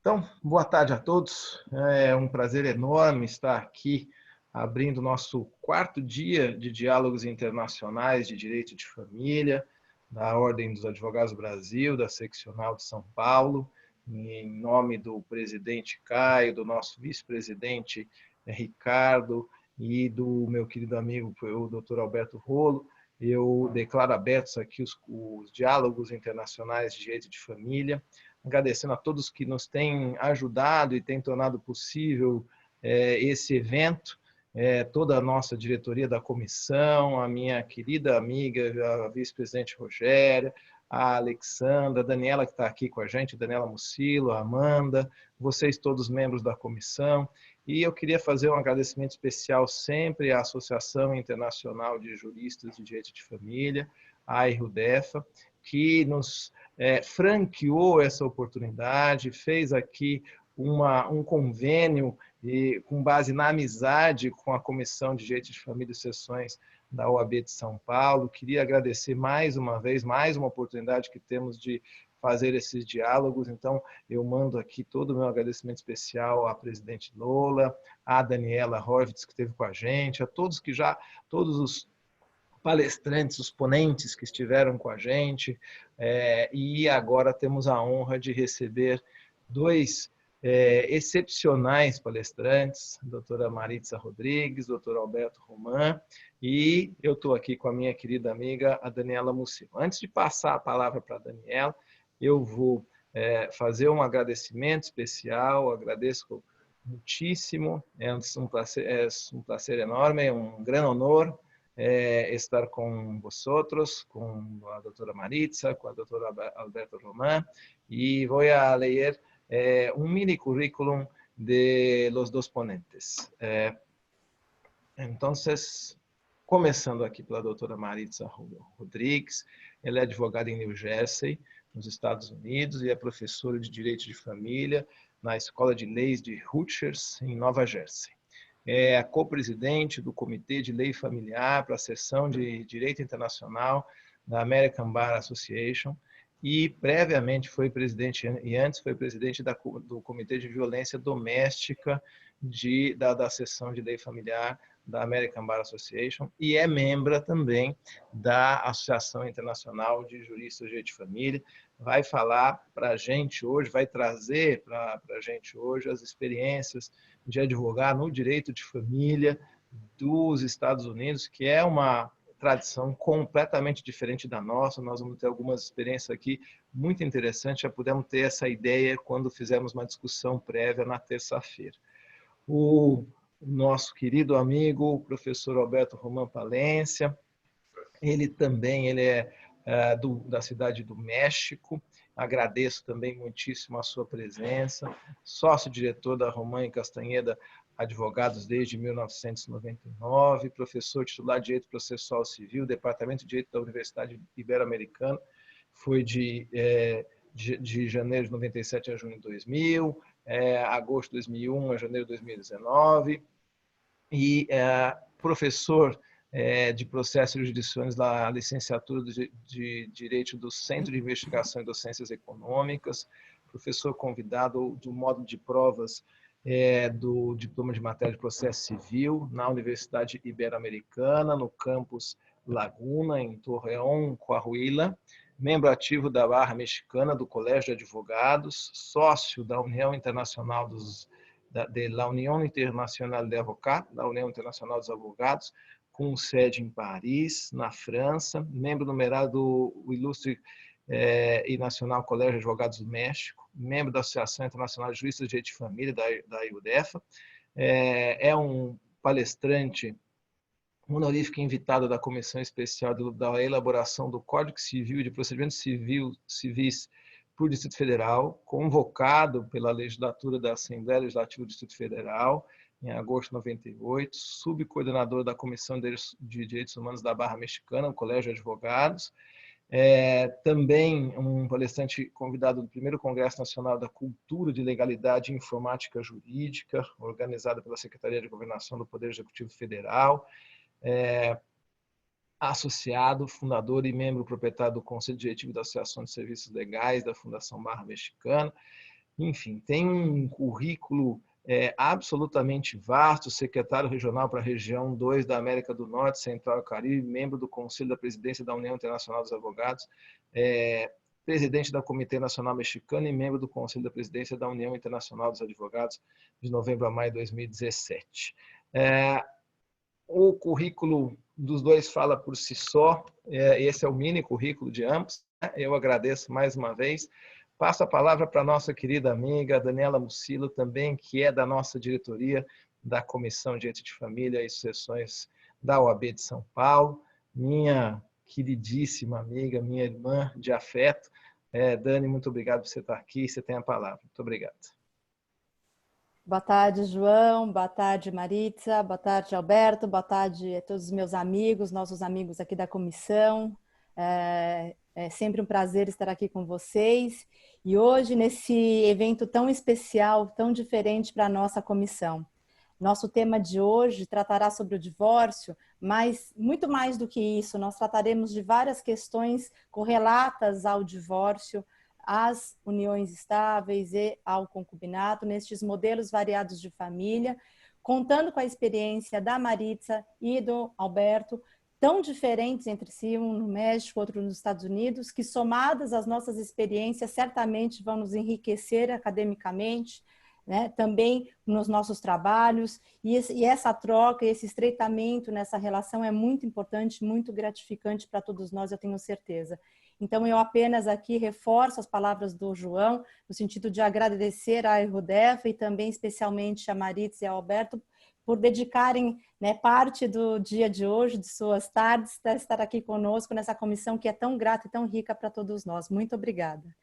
Então, boa tarde a todos. É um prazer enorme estar aqui abrindo o nosso quarto dia de diálogos internacionais de direito de família, da Ordem dos Advogados do Brasil, da Seccional de São Paulo, em nome do presidente Caio, do nosso vice-presidente Ricardo e do meu querido amigo, o Dr. Alberto Rolo. Eu declaro abertos aqui os diálogos internacionais de direito de família, agradecendo a todos que nos têm ajudado e têm tornado possível esse evento, toda a nossa diretoria da comissão, a minha querida amiga, a vice-presidente Rogéria, a Alexandra, a Daniela que está aqui com a gente, a Daniela Mucilo, a Amanda, vocês todos membros da comissão. E eu queria fazer um agradecimento especial sempre à Associação Internacional de Juristas de Direito de Família, a IRUDEFA, que nos franqueou essa oportunidade, fez aqui um convênio com base na amizade com a Comissão de Direito de Família e Sessões da OAB de São Paulo. Queria agradecer mais uma vez, mais uma oportunidade que temos de fazer esses diálogos. Então, eu mando aqui todo o meu agradecimento especial à presidente Lola, à Daniela Horvitz, que esteve com a gente, a todos todos os palestrantes, os ponentes que estiveram com a gente, e agora temos a honra de receber dois excepcionais palestrantes, a doutora Maritza Rodrigues, doutor Alberto Roman, e eu estou aqui com a minha querida amiga, a Daniela Mucilo. Antes de passar a palavra para a Daniela, eu vou fazer um agradecimento especial, agradeço muitíssimo, é um prazer enorme, é um grande honor estar com vosotros, com a doutora Maritza, com a doutora Alberto Román, y voy a leer un mini currículum de los dos ponentes. Entonces, começando aqui pela doutora Maritza Rodrigues, ela é advogada em New Jersey, nos Estados Unidos, e é professora de Direito de Família na Escola de Leis de Rutgers, em Nova Jersey. É a co-presidente do Comitê de Lei Familiar para a Seção de Direito Internacional da American Bar Association e previamente foi presidente, e antes foi presidente do Comitê de Violência Doméstica da Seção de Lei Familiar da American Bar Association e é membro também da Associação Internacional de Juristas de Direito de Família. Vai falar para a gente hoje, vai trazer para a gente hoje as experiências de advogar no direito de família dos Estados Unidos, que é uma tradição completamente diferente da nossa. Nós vamos ter algumas experiências aqui muito interessantes, já pudemos ter essa ideia quando fizemos uma discussão prévia na terça-feira. O nosso querido amigo, o professor Alberto Roman Palência, ele é da cidade do México. Agradeço também muitíssimo a sua presença. Sócio-diretor da Roman e Castanheda Advogados desde 1999, professor titular de Direito Processual Civil, Departamento de Direito da Universidade Ibero-Americana, foi de janeiro de 97 a junho de 2000, agosto de 2001 a janeiro de 2019, e professor de processos jurisdicionais da licenciatura de Direito do Centro de Investigação e Docências Econômicas, professor convidado do módulo de provas do Diploma de Matéria de Processo Civil na Universidade Ibero-Americana, no campus Laguna, em Torreón, Coahuila, membro ativo da Barra Mexicana do Colégio de Advogados, sócio da União Internacional da União Internacional de Advogados, da União Internacional dos Advogados, com sede em Paris, na França, membro numerário do ilustre e Nacional Colégio de Advogados do México, membro da Associação Internacional de Juristas de Direito de Família, da IUDEFA, é um palestrante honorífico invitado da Comissão Especial da Elaboração do Código Civil e de Procedimentos Civis por Distrito Federal, convocado pela legislatura da Assembleia Legislativa do Distrito Federal, em agosto de 98, subcoordenador da Comissão de Direitos Humanos da Barra Mexicana, no Colégio de Advogados, também um palestrante convidado do primeiro Congresso Nacional da Cultura de Legalidade e Informática Jurídica, organizado pela Secretaria de Governação do Poder Executivo Federal, associado, fundador e membro proprietário do Conselho Diretivo da Associação de Serviços Legais da Fundação Barra Mexicana, enfim, tem um currículo absolutamente vasto, secretário regional para a região 2 da América do Norte, Central e Caribe, membro do Conselho da Presidência da União Internacional dos Advogados, presidente da Comitê Nacional Mexicano e membro do Conselho da Presidência da União Internacional dos Advogados de novembro a maio de 2017. O currículo dos dois fala por si só, esse é o mini currículo de ambos. Eu agradeço mais uma vez. Passo a palavra para a nossa querida amiga Daniela Mucilo, também, que é da nossa diretoria da Comissão de Direito de Família e Sucessões da OAB de São Paulo, minha queridíssima amiga, minha irmã de afeto. Dani, muito obrigado por você estar aqui, você tem a palavra. Muito obrigado. Boa tarde, João. Boa tarde, Maritza. Boa tarde, Alberto. Boa tarde a todos os meus amigos, nossos amigos aqui da comissão. É sempre um prazer estar aqui com vocês. E hoje, nesse evento tão especial, tão diferente para a nossa comissão. Nosso tema de hoje tratará sobre o divórcio, mas muito mais do que isso, nós trataremos de várias questões correlatas ao divórcio, às uniões estáveis e ao concubinato, nestes modelos variados de família, contando com a experiência da Maritza e do Alberto, tão diferentes entre si, um no México, outro nos Estados Unidos, que somadas às nossas experiências, certamente vão nos enriquecer academicamente, né, também nos nossos trabalhos, e essa troca, esse estreitamento nessa relação é muito importante, muito gratificante para todos nós, eu tenho certeza. Então, eu apenas aqui reforço as palavras do João, no sentido de agradecer à Erudef e também especialmente a Maritza e ao Alberto por dedicarem, né, parte do dia de hoje, de suas tardes, para estar aqui conosco nessa comissão que é tão grata e tão rica para todos nós. Muito obrigada.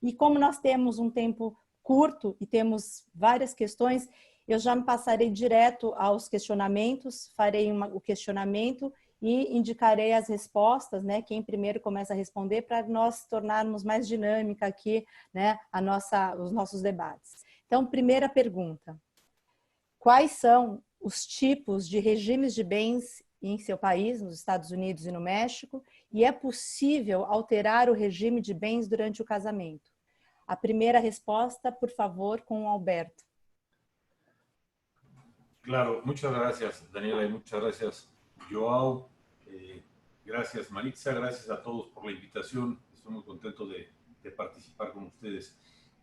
E como nós temos um tempo curto e temos várias questões, eu já me passarei direto aos questionamentos, farei o questionamento e indicarei as respostas, né? Quem primeiro começa a responder, para nós tornarmos mais dinâmica aqui, né, os nossos debates. Então, primeira pergunta: quais são os tipos de regimes de bens em seu país, nos Estados Unidos e no México, e é possível alterar o regime de bens durante o casamento? A primeira resposta, por favor, com o Alberto. Claro, muchas gracias, Daniela, y muchas gracias, Joao. Gracias, Maritza, gracias a todos por la invitación. Estoy muy contento de participar con ustedes.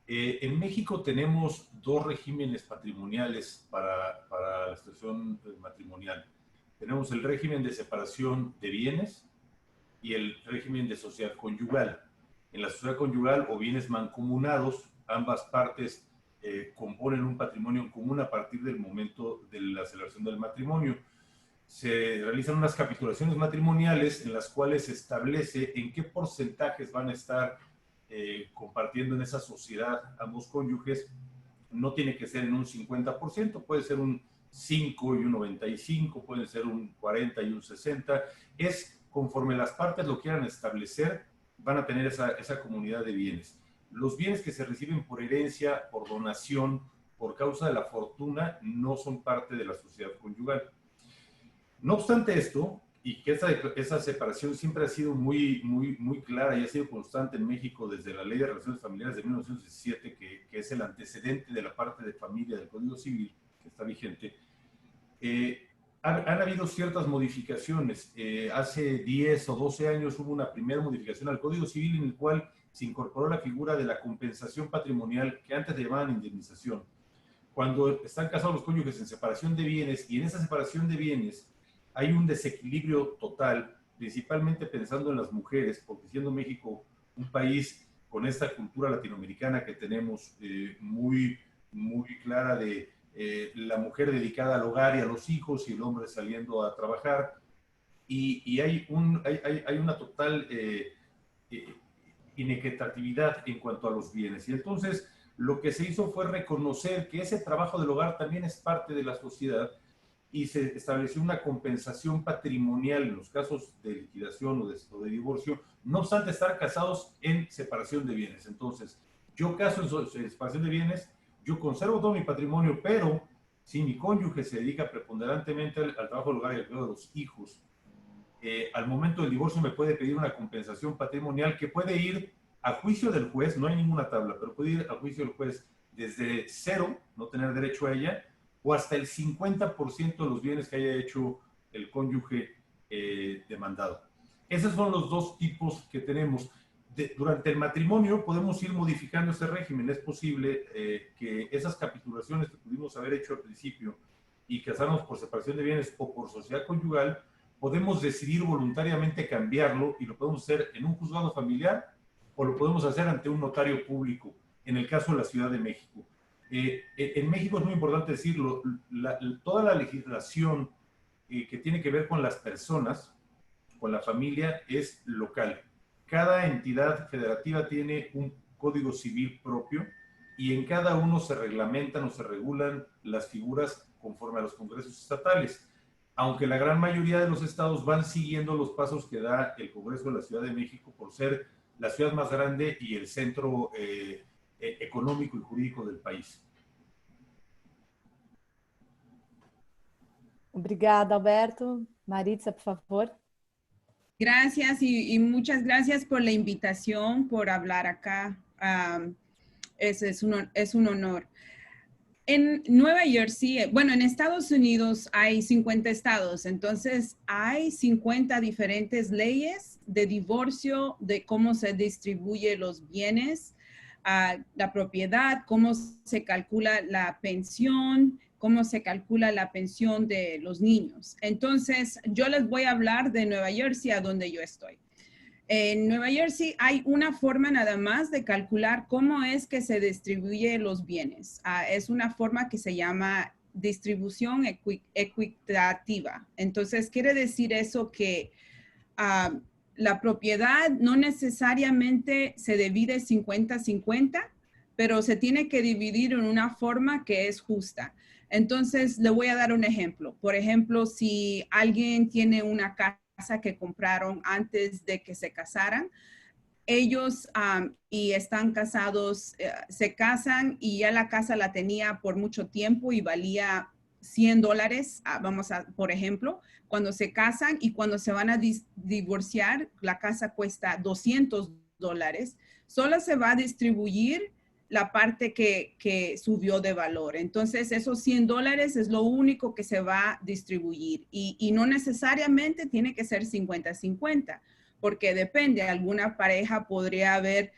En México tenemos dos regímenes patrimoniales para la situación matrimonial. Tenemos el régimen de separación de bienes y el régimen de sociedad conyugal. En la sociedad conyugal o bienes mancomunados, ambas partes componen un patrimonio en común a partir del momento de la celebración del matrimonio. Se realizan unas capitulaciones matrimoniales en las cuales se establece en qué porcentajes van a estar compartiendo en esa sociedad ambos cónyuges. No tiene que ser en un 50%, puede ser un 5 y un 95, puede ser un 40 y un 60. Es conforme las partes lo quieran establecer, van a tener esa comunidad de bienes. Los bienes que se reciben por herencia, por donación, por causa de la fortuna, no son parte de la sociedad conyugal. No obstante esto, y que esa separación siempre ha sido muy clara y ha sido constante en México desde la Ley de Relaciones Familiares de 1917, que es el antecedente de la parte de familia del Código Civil, que está vigente, han habido ciertas modificaciones. Hace 10 o 12 años hubo una primera modificación al Código Civil en el cual se incorporó la figura de la compensación patrimonial, que antes le llamaban indemnización. Cuando están casados los cónyuges en separación de bienes, y en esa separación de bienes hay un desequilibrio total, principalmente pensando en las mujeres, porque siendo México un país con esta cultura latinoamericana que tenemos muy clara de la mujer dedicada al hogar y a los hijos y el hombre saliendo a trabajar, y hay una total inequitatividad en cuanto a los bienes. Y entonces lo que se hizo fue reconocer que ese trabajo del hogar también es parte de la sociedad, y se estableció una compensación patrimonial en los casos de liquidación o de divorcio, no obstante estar casados en separación de bienes. Entonces, yo caso en separación de bienes, yo conservo todo mi patrimonio, pero si mi cónyuge se dedica preponderantemente al trabajo del hogar y al cuidado de los hijos, al momento del divorcio me puede pedir una compensación patrimonial que puede ir a juicio del juez, no hay ninguna tabla, pero puede ir a juicio del juez desde cero, no tener derecho a ella, o hasta el 50% de los bienes que haya hecho el cónyuge demandado. Esos son los dos tipos que tenemos. Durante el matrimonio podemos ir modificando ese régimen. Es posible que esas capitulaciones que pudimos haber hecho al principio y casarnos por separación de bienes o por sociedad conyugal, podemos decidir voluntariamente cambiarlo y lo podemos hacer en un juzgado familiar o lo podemos hacer ante un notario público, en el caso de la Ciudad de México. En México es muy importante decirlo, toda la legislación que tiene que ver con las personas, con la familia, es local. Cada entidad federativa tiene un código civil propio y en cada uno se reglamentan o se regulan las figuras conforme a los congresos estatales. Aunque la gran mayoría de los estados van siguiendo los pasos que da el Congreso de la Ciudad de México por ser la ciudad más grande y el centro económico y jurídico del país. Obrigada, Alberto. Maritza, por favor. Gracias y muchas gracias por la invitación, por hablar acá. Es un honor. En Nueva Jersey, bueno, en Estados Unidos hay 50 estados, entonces hay 50 diferentes leyes de divorcio, de cómo se distribuyen los bienes, la propiedad, cómo se calcula la pensión, cómo se calcula la pensión de los niños. Entonces, yo les voy a hablar de Nueva Jersey, a donde yo estoy. En Nueva Jersey hay una forma nada más de calcular cómo es que se distribuyen los bienes. Es una forma que se llama distribución equitativa. Entonces, quiere decir eso que la propiedad no necesariamente se divide 50-50, pero se tiene que dividir en una forma que es justa. Entonces, le voy a dar un ejemplo. Por ejemplo, si alguien tiene una casa que compraron antes de que se casaran, ellos y están casados, se casan y ya la casa la tenía por mucho tiempo y valía $100, por ejemplo, cuando se casan y cuando se van a divorciar, la casa cuesta $200. Solo se va a distribuir la parte que subió de valor. Entonces, esos $100 es lo único que se va a distribuir y no necesariamente tiene que ser 50-50, porque depende. Alguna pareja podría haber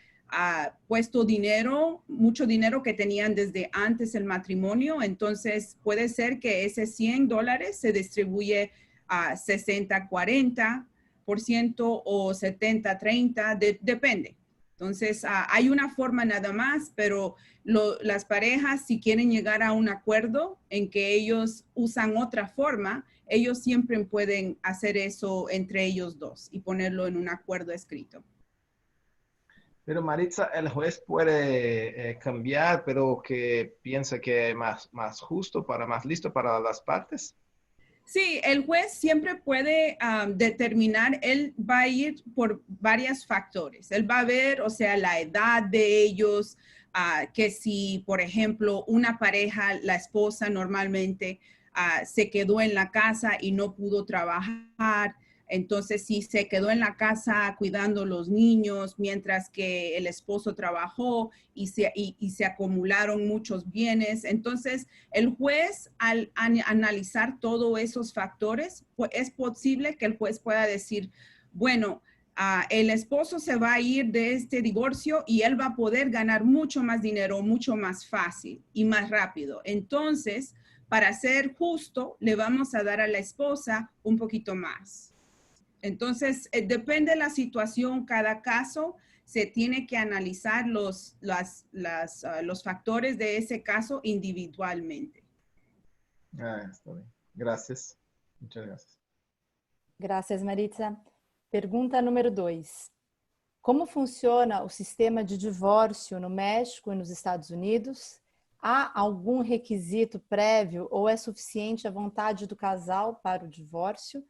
puesto dinero, mucho dinero que tenían desde antes el matrimonio. Entonces, puede ser que ese $100 se distribuye a 60-40% o 70-30%, depende. Entonces, hay una forma nada más, pero las parejas, si quieren llegar a un acuerdo en que ellos usan otra forma, ellos siempre pueden hacer eso entre ellos dos y ponerlo en un acuerdo escrito. Pero Maritza, el juez puede cambiar, pero que piensa que es más justo, más listo para las partes. Sí, el juez siempre puede determinar, él va a ir por varios factores. Él va a ver, o sea, la edad de ellos, que si, por ejemplo, una pareja, la esposa normalmente se quedó en la casa y no pudo trabajar. Entonces, si se quedó en la casa cuidando los niños mientras que el esposo trabajó y se acumularon muchos bienes. Entonces, el juez, al analizar todos esos factores, pues es posible que el juez pueda decir, bueno, el esposo se va a ir de este divorcio y él va a poder ganar mucho más dinero, mucho más fácil y más rápido. Entonces, para ser justo, le vamos a dar a la esposa un poquito más. Entonces, depende de la situación, cada caso, se tiene que analizar los factores de ese caso individualmente. Está bien. Gracias. Muchas gracias. Gracias, Maritza. Pergunta número 2. Como funciona o sistema de divórcio no México e nos Estados Unidos? Há algum requisito prévio ou é suficiente a vontade do casal para o divórcio?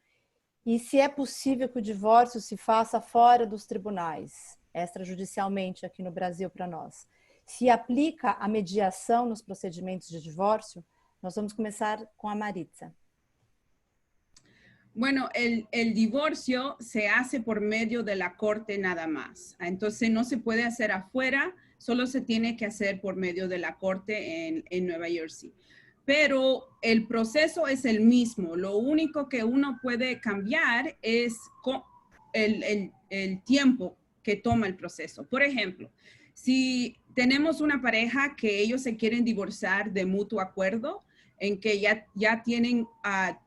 E se é possível que o divórcio se faça fora dos tribunais, extrajudicialmente aqui no Brasil para nós? Se aplica a mediação nos procedimentos de divórcio? Nós vamos começar com a Maritza. Bueno, el divorcio se hace por medio de la corte nada más. Entonces no se puede hacer afuera, solo se tiene que hacer por medio de la corte en Nueva Jersey. Pero el proceso es el mismo. Lo único que uno puede cambiar es el tiempo que toma el proceso. Por ejemplo, si tenemos una pareja que ellos se quieren divorciar de mutuo acuerdo, en que ya tienen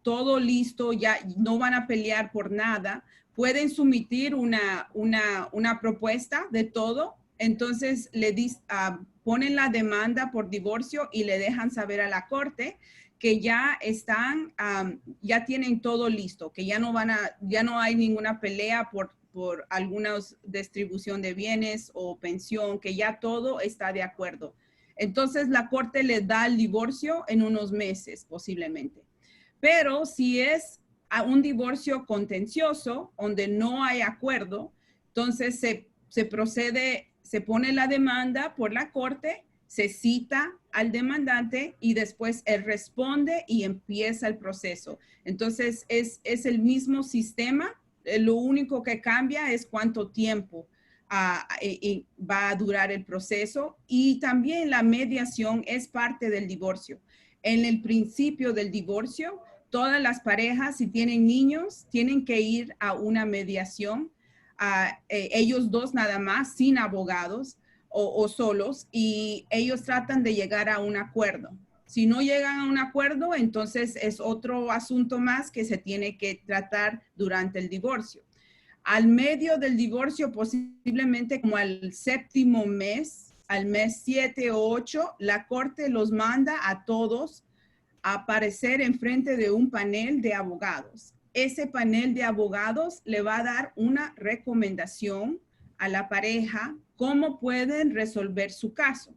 todo listo, ya no van a pelear por nada, pueden someter una propuesta de todo. Entonces ponen la demanda por divorcio y le dejan saber a la corte que ya ya tienen todo listo, que ya no hay ninguna pelea por alguna distribución de bienes o pensión, que ya todo está de acuerdo. Entonces la corte le da el divorcio en unos meses posiblemente. Pero si es un divorcio contencioso donde no hay acuerdo, entonces se procede, se pone la demanda por la corte, se cita al demandante y después él responde y empieza el proceso. Entonces es el mismo sistema, lo único que cambia es cuánto tiempo va a durar el proceso, y también la mediación es parte del divorcio. En el principio del divorcio, todas las parejas, si tienen niños, tienen que ir a una mediación, ellos dos nada más, sin abogados o solos, y ellos tratan de llegar a un acuerdo. Si no llegan a un acuerdo, entonces es otro asunto más que se tiene que tratar durante el divorcio. Al medio del divorcio, posiblemente como al séptimo mes, al mes 7 o 8, la corte los manda a todos a aparecer en frente de un panel de abogados. Ese panel de abogados le va a dar una recomendación a la pareja cómo pueden resolver su caso.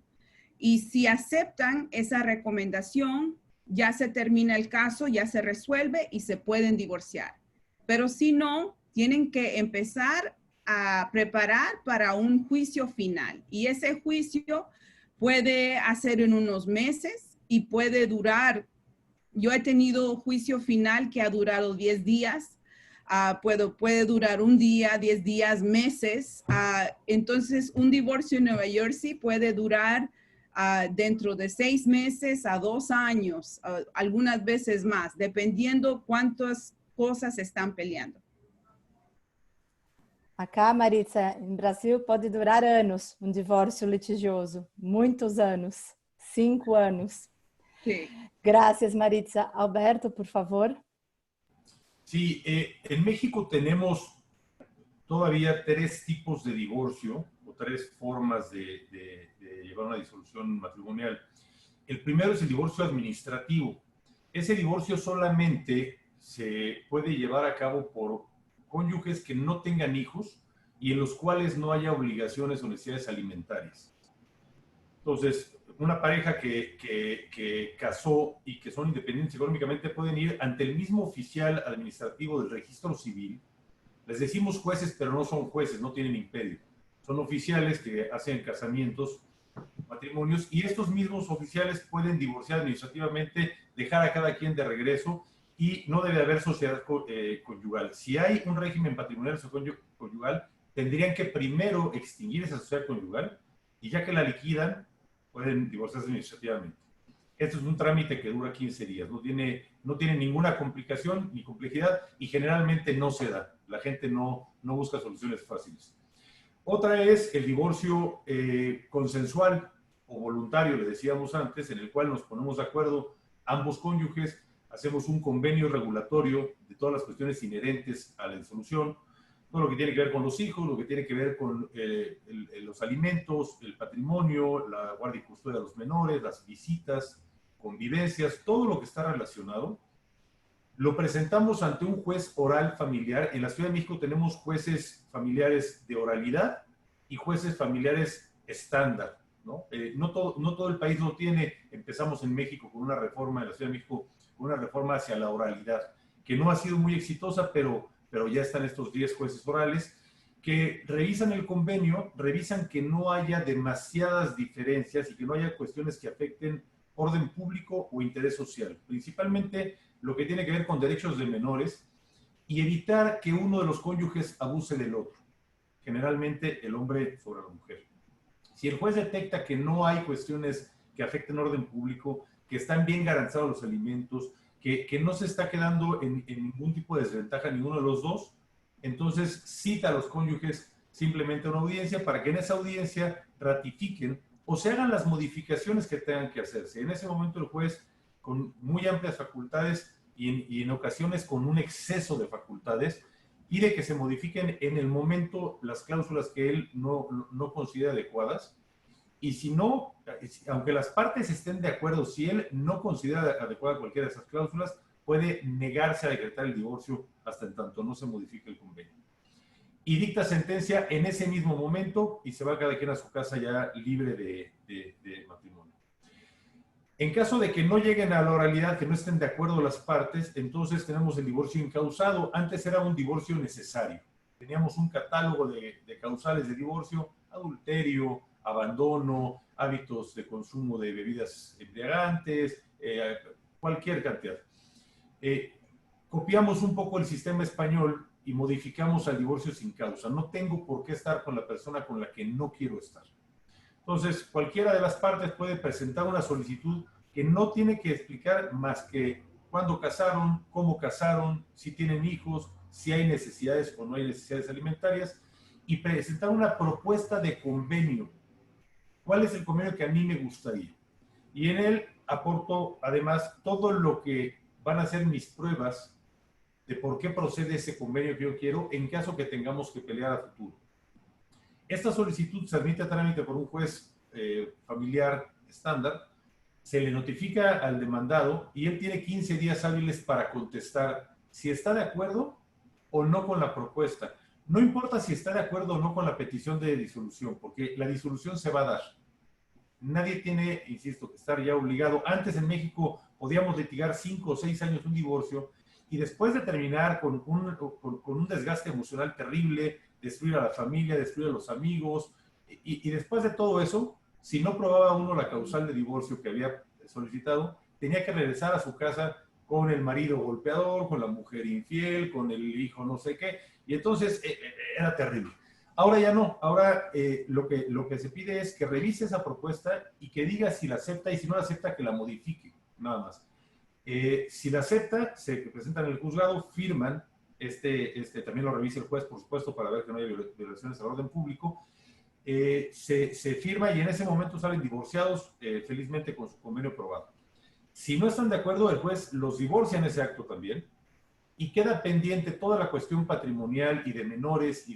Y si aceptan esa recomendación, ya se termina el caso, ya se resuelve y se pueden divorciar. Pero si no, tienen que empezar a preparar para un juicio final. Y ese juicio puede hacer en unos meses y puede durar. Yo he tenido juicio final que ha durado 10 días. Puede durar un día, 10 días, meses. Entonces, un divorcio en Nueva Jersey puede durar dentro de 6 meses a 2 años, algunas veces más, dependiendo cuántas cosas están peleando. Acá, Maritza, em Brasil pode durar anos um divórcio litigioso, muitos anos, 5 anos. Sí. Gracias, Maritza. Alberto, por favor. Sí, en México tenemos todavía 3 tipos de divorcio o 3 formas de llevar una disolución matrimonial. El primero es el divorcio administrativo. Ese divorcio solamente se puede llevar a cabo por cónyuges que no tengan hijos y en los cuales no haya obligaciones o necesidades alimentarias. Entonces, una pareja que casó y que son independientes económicamente pueden ir ante el mismo oficial administrativo del registro civil. Les decimos jueces, pero no son jueces, no tienen imperio. Son oficiales que hacen casamientos, matrimonios, y estos mismos oficiales pueden divorciar administrativamente, dejar a cada quien de regreso, y no debe haber sociedad conyugal. Si hay un régimen patrimonial conyugal, tendrían que primero extinguir esa sociedad conyugal, y ya que la liquidan, pueden divorciarse administrativamente. Esto es un trámite que dura 15 días, no tiene ninguna complicación ni complejidad, y generalmente no se da. La gente no busca soluciones fáciles. Otra es el divorcio consensual o voluntario, le decíamos antes, en el cual nos ponemos de acuerdo ambos cónyuges, hacemos un convenio regulatorio de todas las cuestiones inherentes a la disolución, todo lo que tiene que ver con los hijos, lo que tiene que ver con los alimentos, el patrimonio, la guardia y custodia de los menores, las visitas, convivencias, todo lo que está relacionado. Lo presentamos ante un juez oral familiar. En la Ciudad de México tenemos jueces familiares de oralidad y jueces familiares estándar, ¿no? No todo el país lo tiene. Empezamos en México con una reforma, en la Ciudad de México, con una reforma hacia la oralidad, que no ha sido muy exitosa, pero ya están estos 10 jueces orales que revisan el convenio, revisan que no haya demasiadas diferencias y que no haya cuestiones que afecten orden público o interés social. Principalmente lo que tiene que ver con derechos de menores y evitar que uno de los cónyuges abuse del otro, generalmente el hombre sobre la mujer. Si el juez detecta que no hay cuestiones que afecten orden público, que están bien garantizados los alimentos, que no se está quedando en ningún tipo de desventaja ninguno de los dos, entonces cita a los cónyuges simplemente a una audiencia para que en esa audiencia ratifiquen o se hagan las modificaciones que tengan que hacerse. En ese momento el juez, con muy amplias facultades y en ocasiones con un exceso de facultades, pide que se modifiquen en el momento las cláusulas que él no considera adecuadas. Y si no, aunque las partes estén de acuerdo, si él no considera adecuada cualquiera de esas cláusulas, puede negarse a decretar el divorcio hasta en tanto no se modifique el convenio. Y dicta sentencia en ese mismo momento y se va cada quien a su casa ya libre de matrimonio. En caso de que no lleguen a la oralidad, que no estén de acuerdo las partes, entonces tenemos el divorcio incausado. Antes era un divorcio necesario. Teníamos un catálogo de causales de divorcio: adulterio, abandono, hábitos de consumo de bebidas embriagantes, cualquier cantidad. Copiamos un poco el sistema español y modificamos al divorcio sin causa. No tengo por qué estar con la persona con la que no quiero estar. Entonces, cualquiera de las partes puede presentar una solicitud que no tiene que explicar más que cuándo casaron, cómo casaron, si tienen hijos, si hay necesidades o no hay necesidades alimentarias, y presentar una propuesta de convenio. ¿Cuál es el convenio que a mí me gustaría? Y en él aporto además todo lo que van a ser mis pruebas de por qué procede ese convenio que yo quiero en caso que tengamos que pelear a futuro. Esta solicitud se admite a trámite por un juez familiar estándar, se le notifica al demandado y él tiene 15 días hábiles para contestar si está de acuerdo o no con la propuesta. No importa si está de acuerdo o no con la petición de disolución, porque la disolución se va a dar. Nadie tiene, insisto, que estar ya obligado. Antes en México podíamos litigar 5 o 6 años un divorcio y después de terminar con un desgaste emocional terrible, destruir a la familia, destruir a los amigos, y después de todo eso, si no probaba uno la causal de divorcio que había solicitado, tenía que regresar a su casa con el marido golpeador, con la mujer infiel, con el hijo no sé qué, y entonces era terrible. Ahora ya no, ahora lo que se pide es que revise esa propuesta y que diga si la acepta, y si no la acepta, que la modifique, nada más. Si la acepta, se presentan en el juzgado, firman, también lo revisa el juez, por supuesto, para ver que no haya violaciones al orden público, se firma y en ese momento salen divorciados, felizmente con su convenio aprobado. Si no están de acuerdo, el juez los divorcia en ese acto también, y queda pendiente toda la cuestión patrimonial y de menores y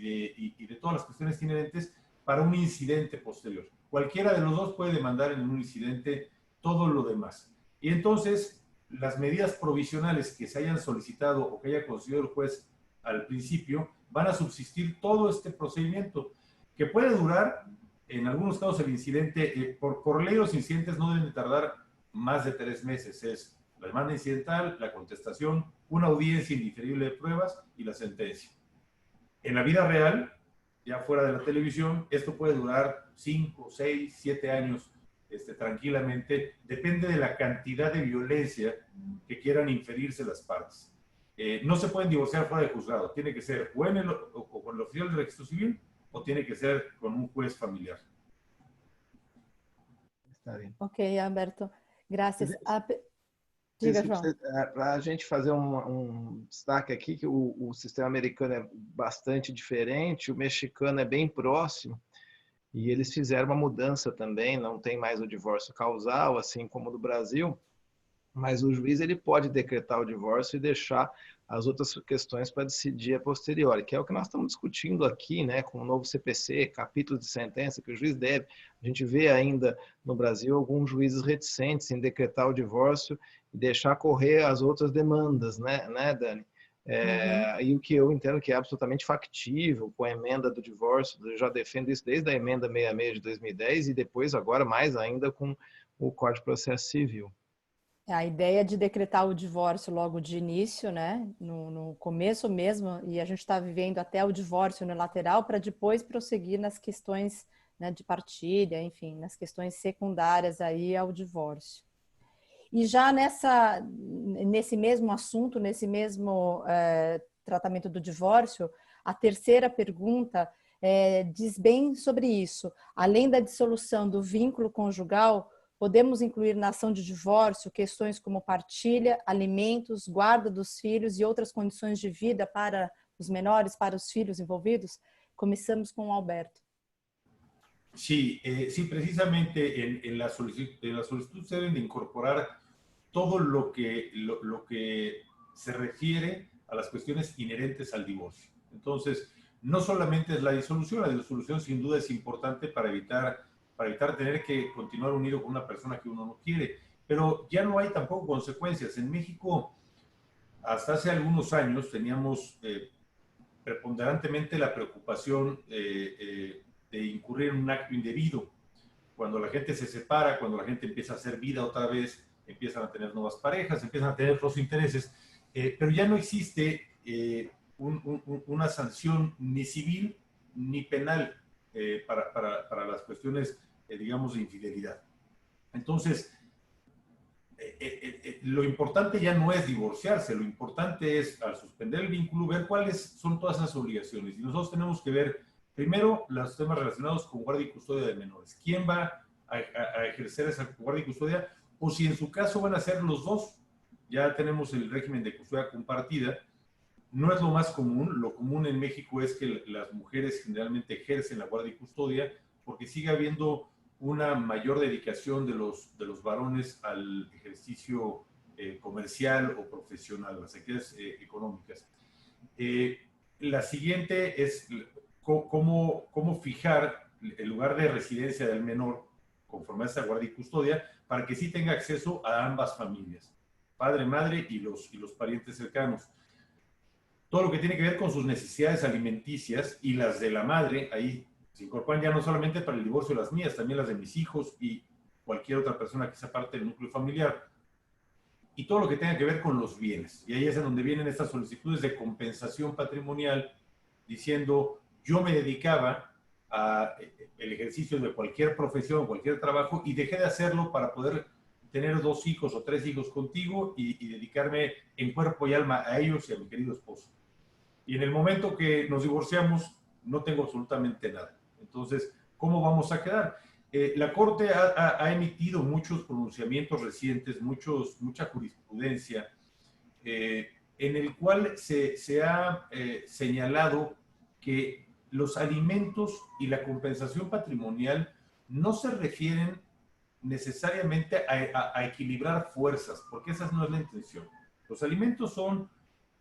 de todas las cuestiones inherentes para un incidente posterior. Cualquiera de los dos puede demandar en un incidente todo lo demás. Y entonces, las medidas provisionales que se hayan solicitado o que haya concedido el juez al principio van a subsistir todo este procedimiento, que puede durar, en algunos casos el incidente, por ley los incidentes no deben de tardar más de 3 meses. Es la demanda incidental, la contestación, una audiencia indiferible de pruebas y la sentencia. En la vida real, ya fuera de la televisión, esto puede durar 5, 6, 7 años tranquilamente. Depende de la cantidad de violencia que quieran inferirse las partes. No se pueden divorciar fuera de juzgado. Tiene que ser o con el oficial de registro civil o tiene que ser con un juez familiar. Está bem. Ok, Alberto. Graças. Diga, João. Para a gente fazer um destaque aqui, que o sistema americano é bastante diferente, o mexicano é bem próximo, e eles fizeram uma mudança também, não tem mais o divórcio causal, assim como no Brasil, mas o juiz ele pode decretar o divórcio e deixar as outras questões para decidir a posteriori, que é o que nós estamos discutindo aqui, né, com o novo CPC, capítulo de sentença, que o juiz deve. A gente vê ainda no Brasil alguns juízes reticentes em decretar o divórcio e deixar correr as outras demandas, né Dani? E o que eu entendo que é absolutamente factível com a emenda do divórcio, eu já defendo isso desde a emenda 66 de 2010 e depois agora mais ainda com o Código de Processo Civil. A ideia de decretar o divórcio logo de início, né, no começo mesmo, e a gente está vivendo até o divórcio unilateral para depois prosseguir nas questões, né, de partilha, enfim, nas questões secundárias aí ao divórcio. E já nesse mesmo assunto, nesse mesmo tratamento do divórcio, a terceira pergunta diz bem sobre isso. Além da dissolução do vínculo conjugal, podemos incluir na ação de divórcio questões como partilha, alimentos, guarda dos filhos e outras condições de vida para os menores, para os filhos envolvidos? Começamos com o Alberto. Sí, sí, precisamente en la solicitud se deben de incorporar todo lo que se refiere a las cuestiones inherentes al divorcio. Entonces, no solamente es la disolución sin duda es importante para evitar tener que continuar unido con una persona que uno no quiere, pero ya no hay tampoco consecuencias. En México, hasta hace algunos años, teníamos preponderantemente la preocupación de incurrir en un acto indebido. Cuando la gente se separa, cuando la gente empieza a hacer vida otra vez, empiezan a tener nuevas parejas, empiezan a tener otros intereses, pero ya no existe una sanción ni civil ni penal para las cuestiones, digamos, de infidelidad. Entonces, lo importante ya no es divorciarse, lo importante es, al suspender el vínculo, ver cuáles son todas esas obligaciones. Y nosotros tenemos que ver, primero, los temas relacionados con guardia y custodia de menores. ¿Quién va a ejercer esa guardia y custodia? O si en su caso van a ser los dos. Ya tenemos el régimen de custodia compartida. No es lo más común. Lo común en México es que las mujeres generalmente ejercen la guardia y custodia porque sigue habiendo una mayor dedicación de los varones al ejercicio comercial o profesional, las actividades económicas. La siguiente es cómo fijar el lugar de residencia del menor conforme a esta guardia y custodia para que sí tenga acceso a ambas familias, padre, madre y los parientes cercanos. Todo lo que tiene que ver con sus necesidades alimenticias y las de la madre, ahí se incorporan ya no solamente para el divorcio las mías, también las de mis hijos y cualquier otra persona que sea parte del núcleo familiar. Y todo lo que tenga que ver con los bienes. Y ahí es en donde vienen estas solicitudes de compensación patrimonial diciendo, yo me dedicaba al ejercicio de cualquier profesión, cualquier trabajo y dejé de hacerlo para poder tener 2 hijos o 3 hijos contigo y dedicarme en cuerpo y alma a ellos y a mi querido esposo. Y en el momento que nos divorciamos, no tengo absolutamente nada. Entonces, ¿cómo vamos a quedar? La Corte ha emitido muchos pronunciamientos recientes, mucha jurisprudencia, en el cual se ha señalado que los alimentos y la compensación patrimonial no se refieren necesariamente a equilibrar fuerzas, porque esa no es la intención. Los alimentos son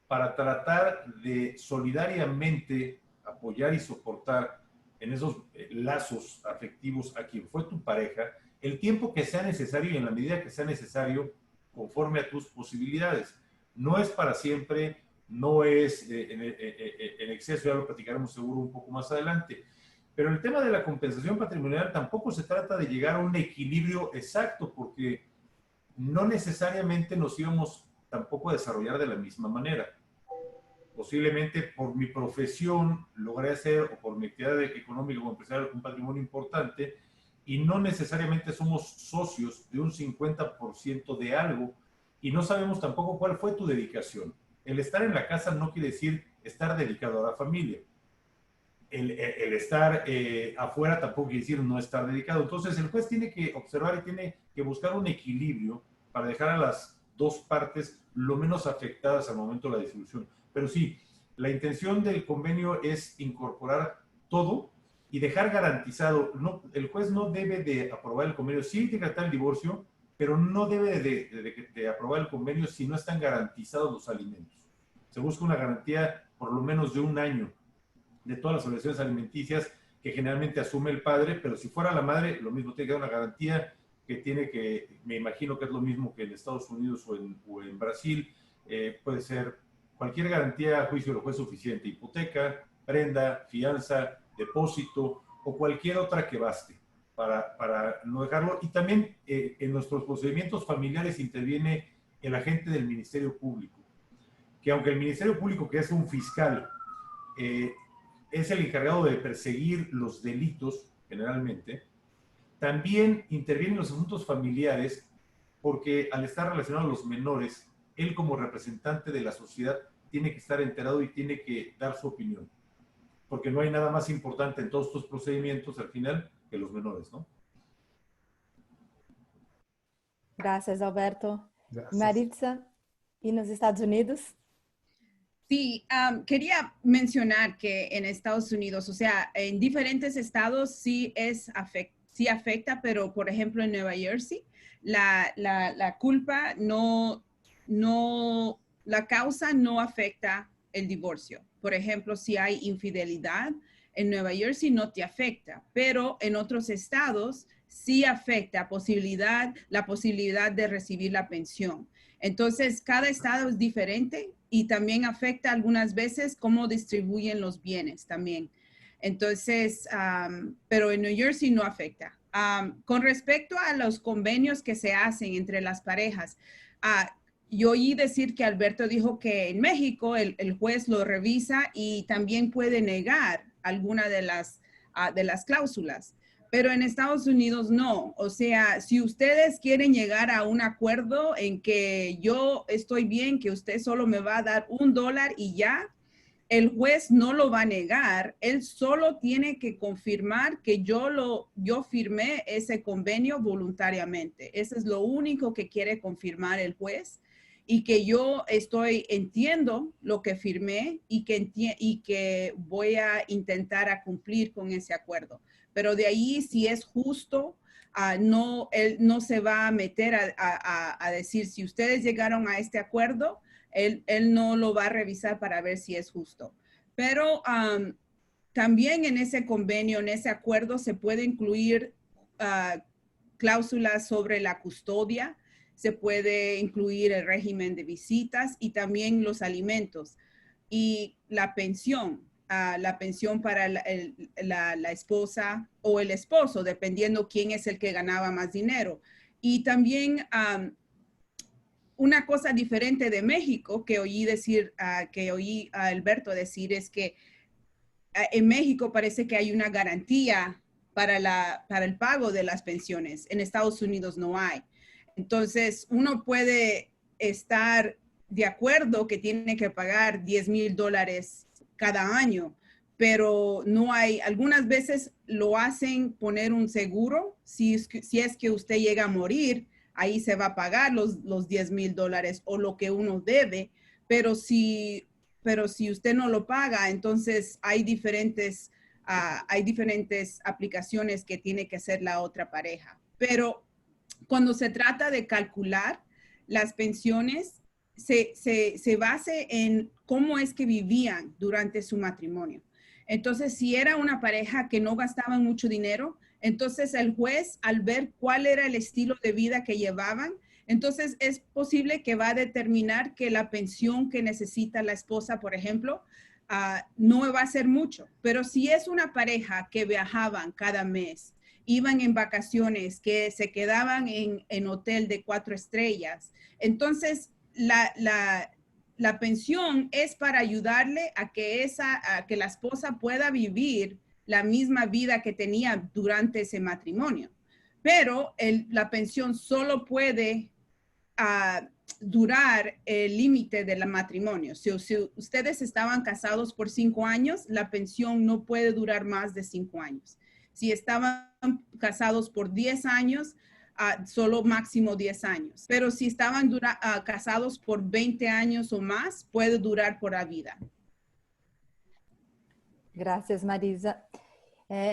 para tratar de solidariamente apoyar y soportar en esos lazos afectivos a quien fue tu pareja, el tiempo que sea necesario y en la medida que sea necesario conforme a tus posibilidades. No es para siempre, no es en exceso, ya lo platicaremos seguro un poco más adelante. Pero el tema de la compensación patrimonial tampoco se trata de llegar a un equilibrio exacto, porque no necesariamente nos íbamos tampoco a desarrollar de la misma manera. Posiblemente por mi profesión logré hacer, o por mi actividad económica como empresario, un patrimonio importante, y no necesariamente somos socios de un 50% de algo, y no sabemos tampoco cuál fue tu dedicación. El estar en la casa no quiere decir estar dedicado a la familia. El estar afuera tampoco quiere decir no estar dedicado. Entonces el juez tiene que observar y tiene que buscar un equilibrio para dejar a las dos partes lo menos afectadas al momento de la disolución. Pero sí, la intención del convenio es incorporar todo y dejar garantizado, el juez no debe de aprobar el convenio, sí decretar el divorcio, pero no debe de aprobar el convenio si no están garantizados los alimentos. Se busca una garantía por lo menos de 1 año de todas las obligaciones alimenticias que generalmente asume el padre, pero si fuera la madre, lo mismo, tiene que dar una garantía que tiene que, me imagino que es lo mismo que en Estados Unidos o en Brasil, puede ser cualquier garantía a juicio del juez suficiente, hipoteca, prenda, fianza, depósito o cualquier otra que baste para no dejarlo. Y también en nuestros procedimientos familiares interviene el agente del Ministerio Público, que aunque el Ministerio Público, que es un fiscal, es el encargado de perseguir los delitos generalmente, también interviene en los asuntos familiares porque al estar relacionado a los menores, él como representante de la sociedad tiene que estar enterado y tiene que dar su opinión. Porque no hay nada más importante en todos estos procedimientos al final que los menores, ¿no? Gracias, Alberto. Gracias. Maritza, ¿y nos Estados Unidos? Sí, quería mencionar que en Estados Unidos, o sea, en diferentes estados sí afecta, pero por ejemplo en Nueva Jersey, la culpa la causa no afecta el divorcio. Por ejemplo, si hay infidelidad, en Nueva Jersey no te afecta, pero en otros estados sí afecta la posibilidad de recibir la pensión. Entonces, cada estado es diferente y también afecta algunas veces cómo distribuyen los bienes también. Entonces, pero en New Jersey no afecta. Con respecto a los convenios que se hacen entre las parejas, yo oí decir que Alberto dijo que en México el juez lo revisa y también puede negar alguna de las cláusulas. Pero en Estados Unidos no. O sea, si ustedes quieren llegar a un acuerdo en que yo estoy bien, que usted solo me va a dar $1 y ya, el juez no lo va a negar. Él solo tiene que confirmar que yo firmé ese convenio voluntariamente. Eso es lo único que quiere confirmar el juez. Y que yo entiendo lo que firmé y que voy a intentar cumplir con ese acuerdo. Pero de ahí, si es justo, él no se va a meter a decir, si ustedes llegaron a este acuerdo, él no lo va a revisar para ver si es justo. Pero también en ese convenio, en ese acuerdo, se puede incluir cláusulas sobre la custodia, se puede incluir el régimen de visitas y también los alimentos y la pensión para la esposa o el esposo, dependiendo quién es el que ganaba más dinero. Y también una cosa diferente de México que oí a Alberto decir es que en México parece que hay una garantía para el pago de las pensiones. En Estados Unidos no hay. Entonces, uno puede estar de acuerdo que tiene que pagar $10,000 cada año, pero no hay, algunas veces lo hacen poner un seguro. Si es que usted llega a morir, ahí se va a pagar los $10,000 o lo que uno debe, pero si usted no lo paga, entonces hay diferentes aplicaciones que tiene que hacer la otra pareja. Pero cuando se trata de calcular las pensiones, se base en cómo es que vivían durante su matrimonio. Entonces, si era una pareja que no gastaban mucho dinero, entonces el juez, al ver cuál era el estilo de vida que llevaban, entonces es posible que va a determinar que la pensión que necesita la esposa, por ejemplo, no va a ser mucho. Pero si es una pareja que viajaban cada mes, iban en vacaciones, que se quedaban en hotel de 4 estrellas. Entonces, la pensión es para ayudarle a que la esposa pueda vivir la misma vida que tenía durante ese matrimonio. Pero la pensión solo puede durar el límite del matrimonio. Si ustedes estaban casados por 5 años, la pensión no puede durar más de 5 años. Si estaban casados por 10 años, solo máximo 10 años. Pero si estaban casados por 20 años o más, puede durar por la vida. Gracias, Marisa.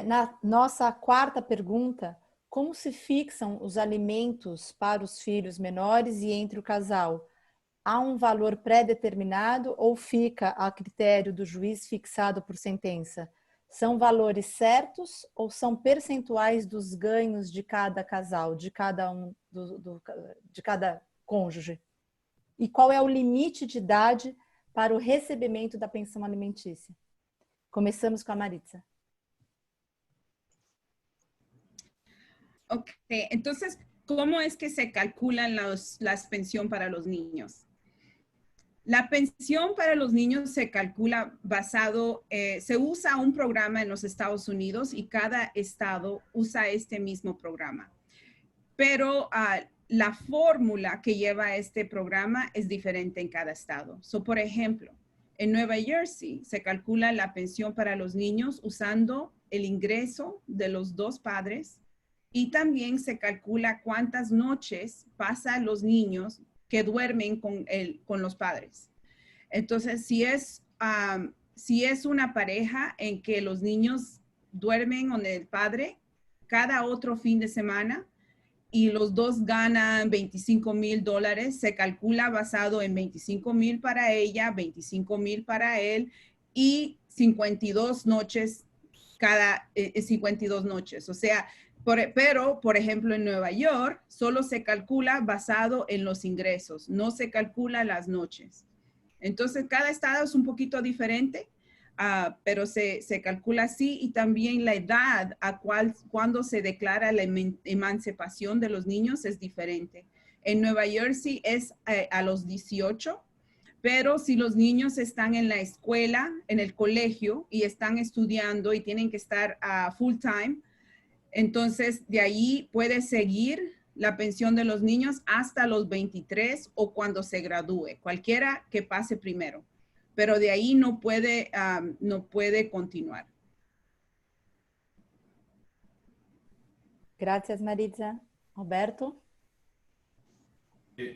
Na nossa quarta pergunta, como se fixam os alimentos para os filhos menores e entre o casal? Há um valor pré-determinado ou fica a critério do juiz fixado por sentença? São valores certos ou são percentuais dos ganhos de cada casal, de cada de cada cônjuge? E qual é o limite de idade para o recebimento da pensão alimentícia? Começamos com a Maritza. Ok, entonces, ¿cómo es que se calculan las pensiones para los niños? La pensión para los niños se calcula se usa un programa en los Estados Unidos y cada estado usa este mismo programa. Pero la fórmula que lleva este programa es diferente en cada estado. Por ejemplo, En Nueva Jersey se calcula la pensión para los niños usando el ingreso de los dos padres y también se calcula cuántas noches pasan los niños que duermen con los padres. Entonces, si es una pareja en que los niños duermen con el padre cada otro fin de semana y los dos ganan $25,000, se calcula basado en 25,000 para ella, 25,000 para él y 52 noches 52 noches. O sea, pero, por ejemplo, en Nueva York solo se calcula basado en los ingresos, no se calcula las noches. Entonces, cada estado es un poquito diferente, pero se calcula así, y también la edad cuando se declara la emancipación de los niños es diferente. En Nueva Jersey es a los 18, pero si los niños están en la escuela, en el colegio, y están estudiando y tienen que estar full time, entonces de ahí puede seguir la pensión de los niños hasta los 23 o cuando se gradúe, cualquiera que pase primero. Pero de ahí no puede continuar. Gracias, Maritza. Alberto.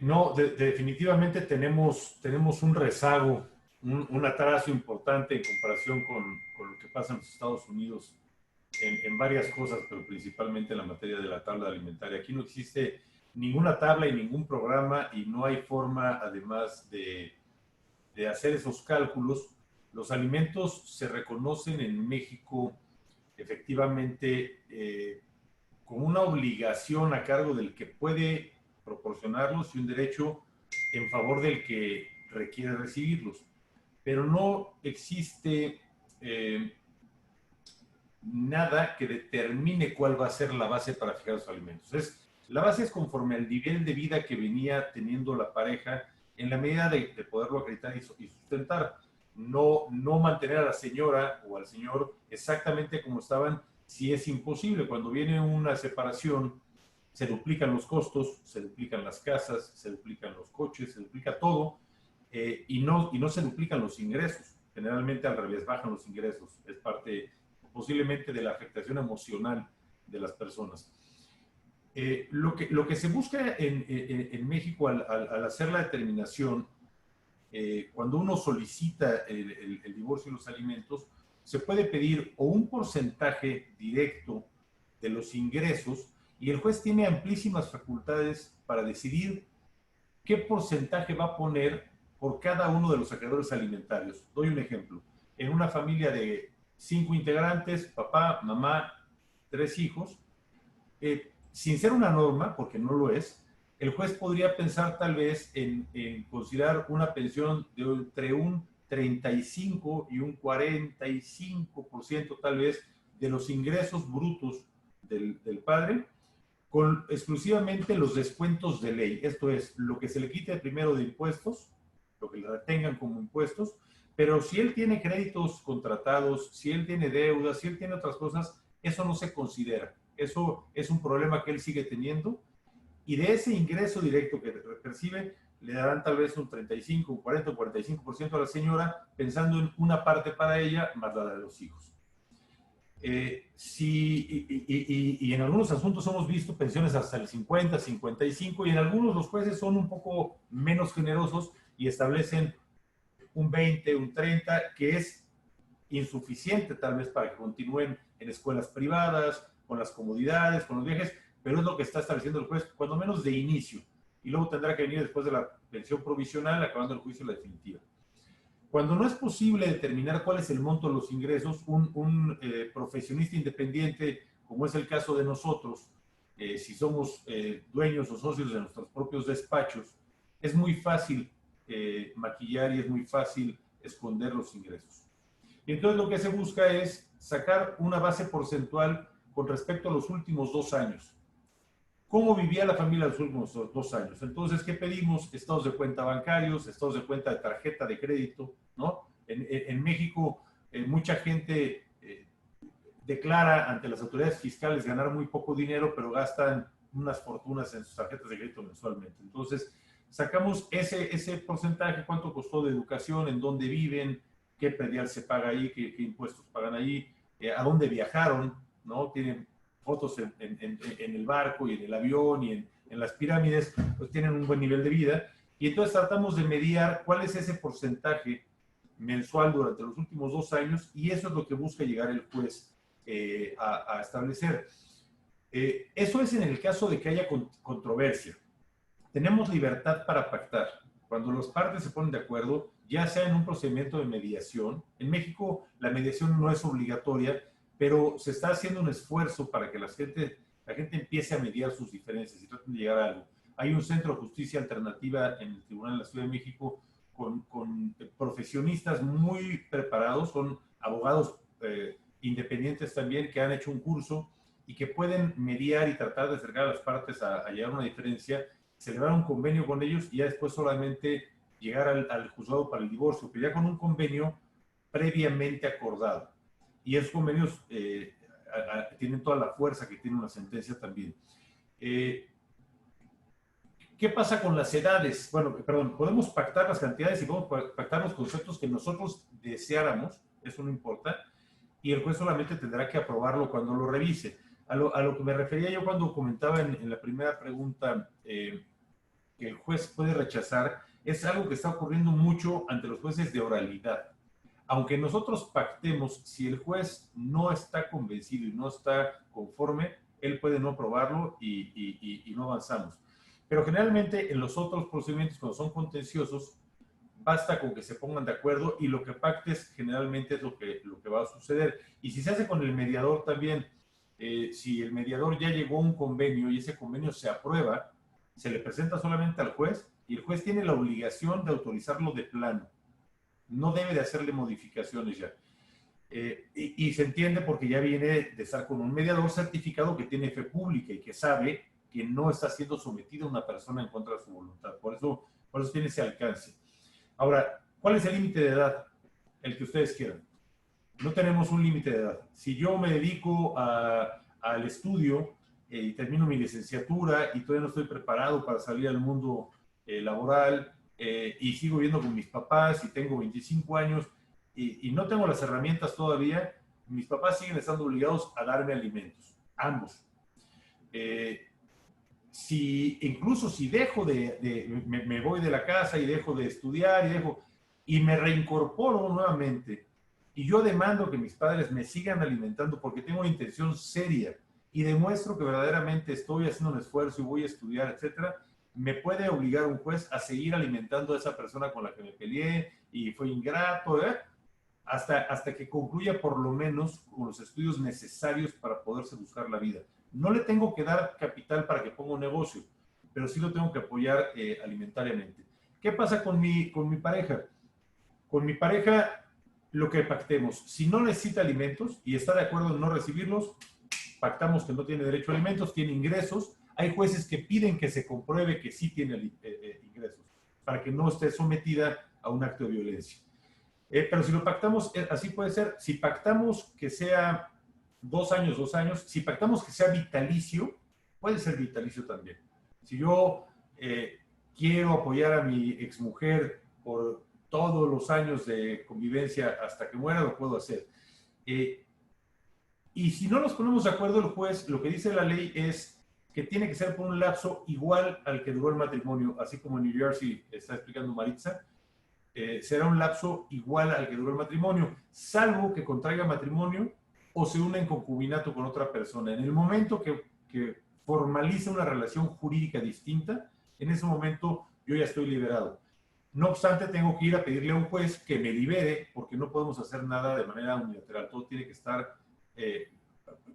No, definitivamente tenemos un rezago, un atraso importante en comparación con lo que pasa en los Estados Unidos en varias cosas, pero principalmente en la materia de la tabla alimentaria. Aquí no existe ninguna tabla y ningún programa, y no hay forma, además de hacer esos cálculos. Los alimentos se reconocen en México efectivamente como una obligación a cargo del que puede proporcionarlos y un derecho en favor del que requiere recibirlos. Pero no existe nada que determine cuál va a ser la base para fijar los alimentos. La base es conforme al nivel de vida que venía teniendo la pareja, en la medida de poderlo acreditar y sustentar. No mantener a la señora o al señor exactamente como estaban, si es imposible. Cuando viene una separación, se duplican los costos, se duplican las casas, se duplican los coches, se duplica todo, y no se duplican los ingresos. Generalmente al revés, bajan los ingresos. Es parte posiblemente de la afectación emocional de las personas. Lo que se busca en México al hacer la determinación, cuando uno solicita el divorcio y los alimentos, se puede pedir o un porcentaje directo de los ingresos, y el juez tiene amplísimas facultades para decidir qué porcentaje va a poner por cada uno de los acreedores alimentarios. Doy un ejemplo. En una familia de 5 integrantes, papá, mamá, 3 hijos, sin ser una norma, porque no lo es, el juez podría pensar tal vez en considerar una pensión de entre un 35 y un 45% tal vez de los ingresos brutos del padre, con exclusivamente los descuentos de ley. Esto es, lo que se le quite primero de impuestos, lo que le retengan como impuestos, pero si él tiene créditos contratados, si él tiene deudas, si él tiene otras cosas, eso no se considera. Eso es un problema que él sigue teniendo, y de ese ingreso directo que percibe, le darán tal vez un 35, un 40, un 45% a la señora, pensando en una parte para ella, más la de los hijos. Y en algunos asuntos hemos visto pensiones hasta el 50, 55, y en algunos los jueces son un poco menos generosos y establecen un 20, un 30, que es insuficiente tal vez para que continúen en escuelas privadas, con las comodidades, con los viajes, pero es lo que está estableciendo el juez, cuando menos de inicio, y luego tendrá que venir después de la pensión provisional, acabando el juicio la definitiva. Cuando no es posible determinar cuál es el monto de los ingresos, un profesionista independiente, como es el caso de nosotros, si somos dueños o socios de nuestros propios despachos, es muy fácil maquillar y es muy fácil esconder los ingresos. Y entonces lo que se busca es sacar una base porcentual con respecto a los últimos 2 años. ¿Cómo vivía la familia los últimos 2 años? Entonces, ¿qué pedimos? Estados de cuenta bancarios, estados de cuenta de tarjeta de crédito, ¿no? En México, mucha gente declara ante las autoridades fiscales ganar muy poco dinero, pero gastan unas fortunas en sus tarjetas de crédito mensualmente. Entonces, sacamos ese porcentaje, cuánto costó de educación, en dónde viven, qué predial se paga ahí, qué impuestos pagan ahí, a dónde viajaron, ¿no? Tienen fotos en el barco y en el avión y en las pirámides, pues tienen un buen nivel de vida. Y entonces tratamos de mediar cuál es ese porcentaje mensual durante los últimos 2 años, y eso es lo que busca llegar el juez a establecer. Eso es en el caso de que haya controversia. Tenemos libertad para pactar. Cuando las partes se ponen de acuerdo, ya sea en un procedimiento de mediación. En México la mediación no es obligatoria, pero se está haciendo un esfuerzo para que la gente empiece a mediar sus diferencias y traten de llegar a algo. Hay un centro de justicia alternativa en el Tribunal de la Ciudad de México con profesionistas muy preparados, son abogados independientes también, que han hecho un curso y que pueden mediar y tratar de acercar a las partes a llegar a una diferencia, celebrar un convenio con ellos y ya después solamente llegar al juzgado para el divorcio, pero ya con un convenio previamente acordado. Y esos convenios tienen toda la fuerza que tiene una sentencia también. ¿Qué pasa con las edades? Bueno, perdón, podemos pactar las cantidades y podemos pactar los conceptos que nosotros deseáramos, eso no importa, y el juez solamente tendrá que aprobarlo cuando lo revise. A lo que me refería yo cuando comentaba en la primera pregunta que el juez puede rechazar, es algo que está ocurriendo mucho ante los jueces de oralidad. Aunque nosotros pactemos, si el juez no está convencido y no está conforme, él puede no aprobarlo y no avanzamos. Pero generalmente en los otros procedimientos, cuando son contenciosos, basta con que se pongan de acuerdo y lo que pactes generalmente es lo que va a suceder. Y si se hace con el mediador también, si el mediador ya llegó a un convenio y ese convenio se aprueba, se le presenta solamente al juez y el juez tiene la obligación de autorizarlo de plano. No debe de hacerle modificaciones ya. Y se entiende porque ya viene de estar con un mediador certificado que tiene fe pública y que sabe que no está siendo sometida una persona en contra de su voluntad. Por eso tiene ese alcance. Ahora, ¿cuál es el límite de edad? El que ustedes quieran. No tenemos un límite de edad. Si yo me dedico al estudio y termino mi licenciatura y todavía no estoy preparado para salir al mundo laboral y sigo viviendo con mis papás y tengo 25 años y no tengo las herramientas todavía, mis papás siguen estando obligados a darme alimentos, ambos. Incluso si dejo me voy de la casa y dejo de estudiar y me reincorporo nuevamente y yo demando que mis padres me sigan alimentando porque tengo una intención seria y demuestro que verdaderamente estoy haciendo un esfuerzo y voy a estudiar, etcétera, me puede obligar un juez a seguir alimentando a esa persona con la que me peleé y fue ingrato, hasta que concluya por lo menos con los estudios necesarios para poderse buscar la vida. No le tengo que dar capital para que ponga un negocio, pero sí lo tengo que apoyar alimentariamente. ¿Qué pasa con mi pareja? Con mi pareja, lo que pactemos, si no necesita alimentos y está de acuerdo en no recibirlos, pactamos que no tiene derecho a alimentos, tiene ingresos. Hay jueces que piden que se compruebe que sí tiene ingresos, para que no esté sometida a un acto de violencia. Pero si lo pactamos, así puede ser. Si pactamos que sea 2 años, 2 años, si pactamos que sea vitalicio, puede ser vitalicio también. Si yo quiero apoyar a mi exmujer por todos los años de convivencia hasta que muera, lo puedo hacer. Y si no nos ponemos de acuerdo, el juez, lo que dice la ley es que tiene que ser por un lapso igual al que duró el matrimonio, así como en New Jersey está explicando Maritza, será un lapso igual al que duró el matrimonio, salvo que contraiga matrimonio o se una en concubinato con otra persona. En el momento que formaliza una relación jurídica distinta, en ese momento yo ya estoy liberado. No obstante, tengo que ir a pedirle a un juez que me libere, porque no podemos hacer nada de manera unilateral. Todo tiene que estar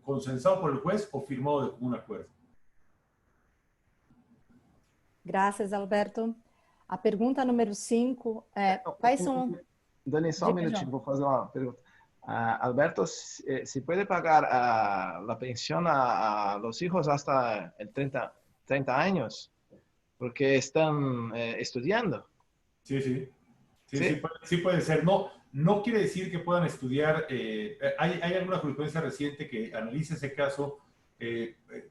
consensado por el juez o firmado de común acuerdo. Graças, Alberto. A pergunta número 5 é: quais são... Dani, só um minutinho, vou fazer uma pergunta. Alberto, ¿se puede pagar la pensión a los hijos hasta el 30 años? Porque están estudiando. Sí, puede ser. No quiere decir que puedan estudiar. Hay alguna jurisprudencia reciente que analiza ese caso.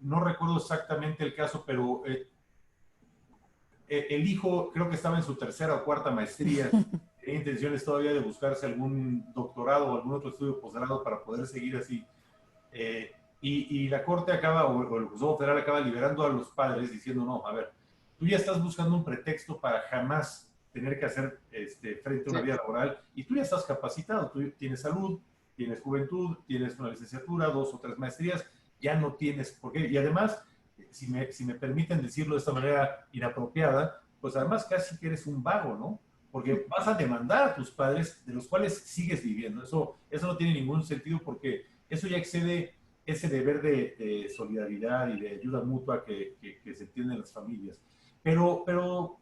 No recuerdo exactamente el caso, pero el hijo creo que estaba en su tercera o cuarta maestría, tenía intenciones todavía de buscarse algún doctorado o algún otro estudio de posgrado para poder seguir así. Y la Corte acaba, o el Juzgado Federal acaba liberando a los padres diciendo, no, a ver, tú ya estás buscando un pretexto para jamás tener que hacer frente a una vida laboral y tú ya estás capacitado, tú tienes salud, tienes juventud, tienes una licenciatura, 2 o 3 maestrías, ya no tienes por qué. Y además, si me permiten decirlo de esta manera inapropiada, pues además casi que eres un vago, ¿no? Porque vas a demandar a tus padres de los cuales sigues viviendo. Eso no tiene ningún sentido porque eso ya excede ese deber de solidaridad y de ayuda mutua que se tiene en las familias. Pero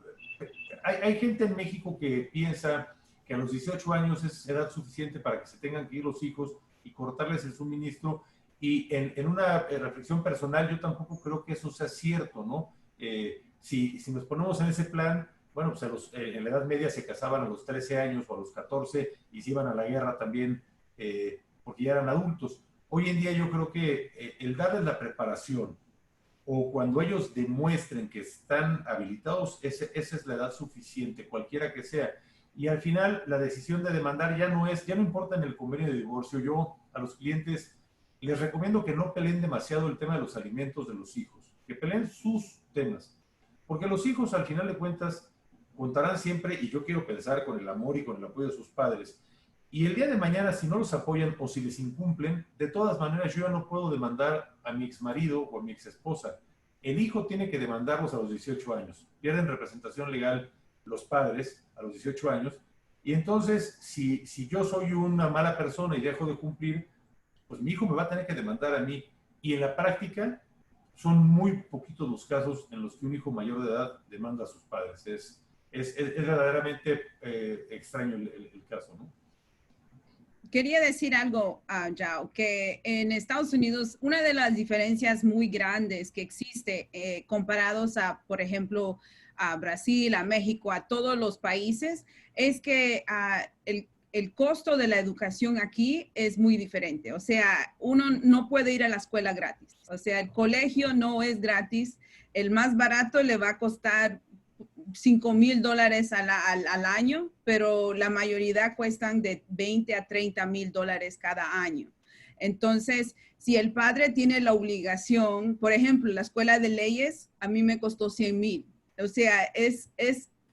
hay gente en México que piensa que a los 18 años es edad suficiente para que se tengan que ir los hijos y cortarles el suministro. Y en una reflexión personal, yo tampoco creo que eso sea cierto, ¿no? Si nos ponemos en ese plan, bueno, pues en la Edad Media se casaban a los 13 años o a los 14 y se iban a la guerra también porque ya eran adultos. Hoy en día yo creo que el darles la preparación o cuando ellos demuestren que están habilitados, esa es la edad suficiente, cualquiera que sea. Y al final la decisión de demandar ya no importa en el convenio de divorcio. Yo a los clientes les recomiendo que no peleen demasiado el tema de los alimentos de los hijos, que peleen sus temas. Porque los hijos al final de cuentas contarán siempre, y yo quiero pensar con el amor y con el apoyo de sus padres. Y el día de mañana, si no los apoyan o si les incumplen, de todas maneras yo ya no puedo demandar a mi exmarido o a mi exesposa. El hijo tiene que demandarlos a los 18 años. Pierden representación legal los padres a los 18 años. Y entonces, si yo soy una mala persona y dejo de cumplir, pues mi hijo me va a tener que demandar a mí. Y en la práctica, son muy poquitos los casos en los que un hijo mayor de edad demanda a sus padres. Es verdaderamente extraño el caso, ¿no? Quería decir algo, Yao, que en Estados Unidos una de las diferencias muy grandes que existe comparados a, por ejemplo, a Brasil, a México, a todos los países, es que el costo de la educación aquí es muy diferente. O sea, uno no puede ir a la escuela gratis. O sea, el colegio no es gratis. El más barato le va a costar $5,000 al año, pero la mayoría cuestan de $20,000 a $30,000 cada año. Entonces, si el padre tiene la obligación, por ejemplo, la escuela de leyes, a mí me costó $100,000. O sea,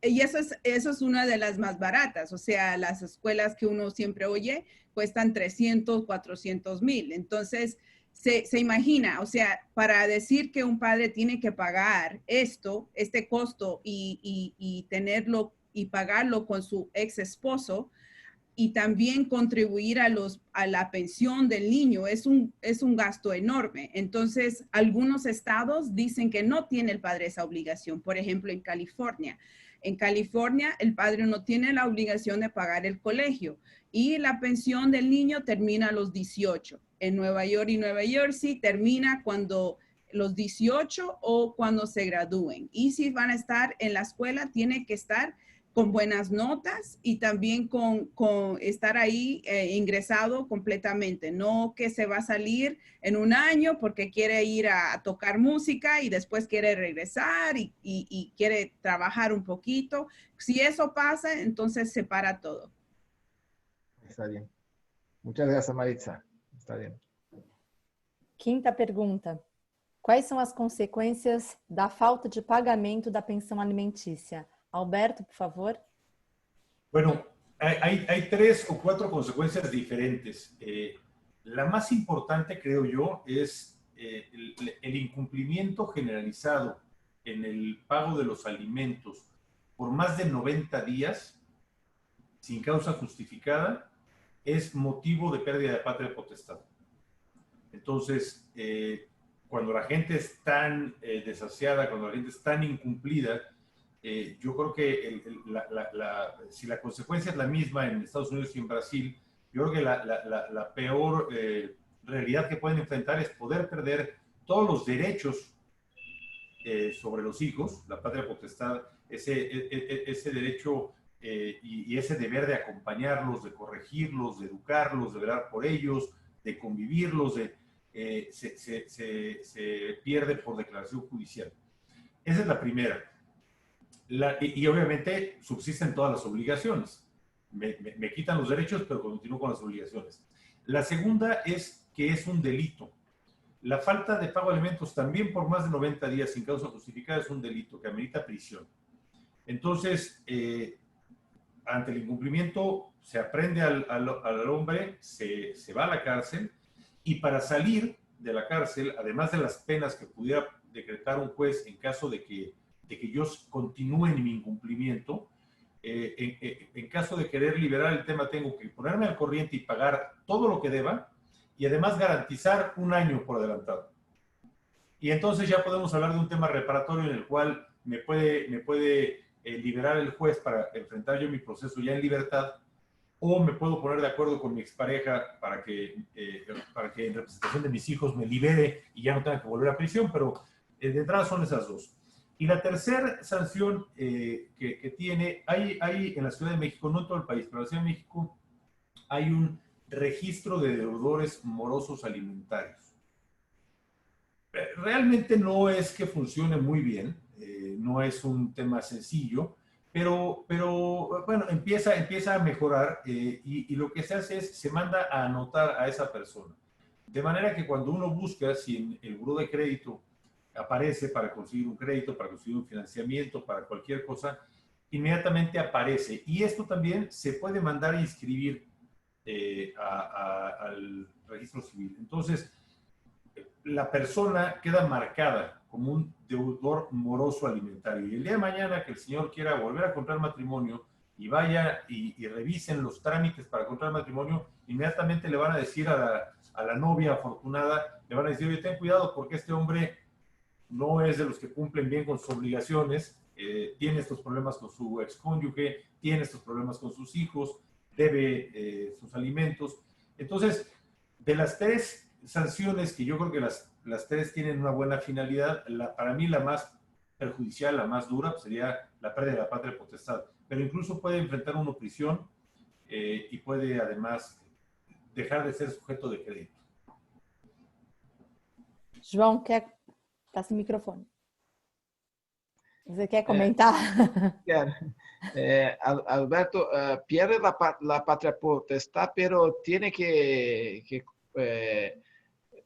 y eso es una de las más baratas. O sea, las escuelas que uno siempre oye cuestan 300, 400,000. Entonces, se imagina, o sea, para decir que un padre tiene que pagar este costo y tenerlo y pagarlo con su ex esposo y también contribuir a la pensión del niño es un gasto enorme. Entonces, algunos estados dicen que no tiene el padre esa obligación. Por ejemplo, en California. En California, el padre no tiene la obligación de pagar el colegio y la pensión del niño termina a los 18. En Nueva York y Nueva Jersey termina cuando los 18 o cuando se gradúen. Y si van a estar en la escuela, tiene que estar con buenas notas y también con estar ahí ingresado completamente. No que se va a salir en un año porque quiere ir a tocar música y después quiere regresar y quiere trabajar un poquito. Si eso pasa, entonces se para todo. Está bien. Muchas gracias, Maritza. Está bien. Quinta pergunta. Quais são as consequências da falta de pagamento da pensão alimentícia? Alberto, por favor. Bueno, hay 3 o 4 consecuencias diferentes. La más importante, creo yo, es el incumplimiento generalizado en el pago de los alimentos por más de 90 días sin causa justificada es motivo de pérdida de patria potestad. Entonces, cuando la gente es tan desasiada, cuando la gente es tan incumplida, yo creo que si la consecuencia es la misma en Estados Unidos y en Brasil, yo creo que la peor realidad que pueden enfrentar es poder perder todos los derechos sobre los hijos, la patria potestad, ese derecho y ese deber de acompañarlos, de corregirlos, de educarlos, de velar por ellos, de convivirlos, se pierde por declaración judicial. Esa es la primera. y obviamente subsisten todas las obligaciones. Me quitan los derechos, pero continúo con las obligaciones. La segunda es que es un delito. La falta de pago de alimentos también por más de 90 días sin causa justificada es un delito que amerita prisión. Entonces, ante el incumplimiento, se aprende al hombre, se va a la cárcel, y para salir de la cárcel, además de las penas que pudiera decretar un juez en caso de que yo continúe en mi incumplimiento, en caso de querer liberar el tema, tengo que ponerme al corriente y pagar todo lo que deba, y además garantizar un año por adelantado. Y entonces ya podemos hablar de un tema reparatorio en el cual me puede liberar el juez para enfrentar yo mi proceso ya en libertad, o me puedo poner de acuerdo con mi expareja para que en representación de mis hijos me libere y ya no tenga que volver a prisión, pero de entrada son esas dos. Y la tercera sanción que tiene, hay en la Ciudad de México, no en todo el país, pero en la Ciudad de México hay un registro de deudores morosos alimentarios. Realmente no es que funcione muy bien, no es un tema sencillo, pero bueno, empieza a mejorar, y lo que se hace es, se manda a anotar a esa persona. De manera que cuando uno busca, si en el buró de crédito aparece para conseguir un crédito, para conseguir un financiamiento, para cualquier cosa, inmediatamente aparece. Y esto también se puede mandar a inscribir al registro civil. Entonces, la persona queda marcada como un deudor moroso alimentario. Y el día de mañana que el señor quiera volver a contraer matrimonio y vaya y revisen los trámites para contraer matrimonio, inmediatamente le van a decir a la novia afortunada, le van a decir, oye, ten cuidado porque este hombre no es de los que cumplen bien con sus obligaciones, tiene estos problemas con su excónyuge, tiene estos problemas con sus hijos, debe sus alimentos. Entonces, de las tres sanciones, que yo creo que las tres tienen una buena finalidad, para mí la más perjudicial, la más dura, pues sería la pérdida de la patria potestad. Pero incluso puede enfrentar uno prisión y puede además dejar de ser sujeto de crédito. João, está sem microfone. Você quer comentar? Quero. Alberto, pierde la patria potestad, pero tiene que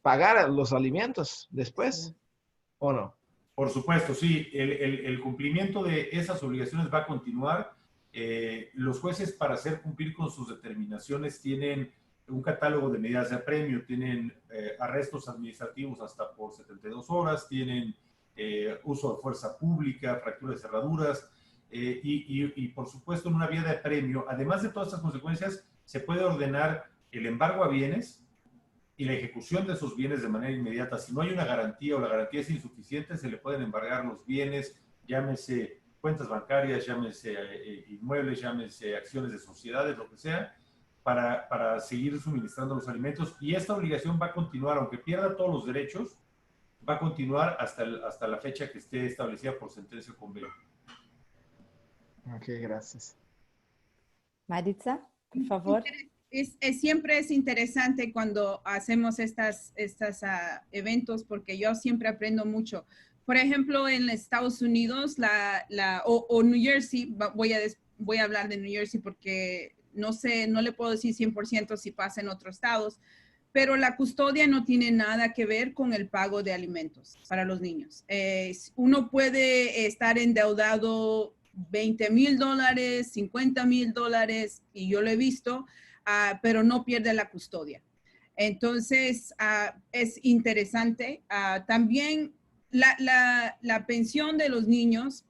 pagar los alimentos después, sí. ¿O no? Por supuesto, sí. El cumplimiento de esas obligaciones va a continuar. Los jueces, para hacer cumplir con sus determinaciones, tienen un catálogo de medidas de apremio, tienen arrestos administrativos hasta por 72 horas, tienen uso de fuerza pública, fractura de cerraduras, y por supuesto en una vía de apremio, además de todas estas consecuencias, se puede ordenar el embargo a bienes y la ejecución de esos bienes de manera inmediata. Si no hay una garantía o la garantía es insuficiente, se le pueden embargar los bienes, llámese cuentas bancarias, llámese inmuebles, llámese acciones de sociedades, lo que sea, para seguir suministrando los alimentos. Y esta obligación va a continuar, aunque pierda todos los derechos, va a continuar hasta la fecha que esté establecida por sentencia o convenio. Ok, gracias. Maritza, por favor. Siempre es interesante cuando hacemos estos eventos, porque yo siempre aprendo mucho. Por ejemplo, en Estados Unidos o New Jersey, voy a hablar de New Jersey porque no sé, no le puedo decir 100% si pasa en otros estados, pero la custodia no tiene nada que ver con el pago de alimentos para los niños. Uno puede estar endeudado $20,000, $50,000, y yo lo he visto, pero no pierde la custodia. Entonces, es interesante. También la pensión de los niños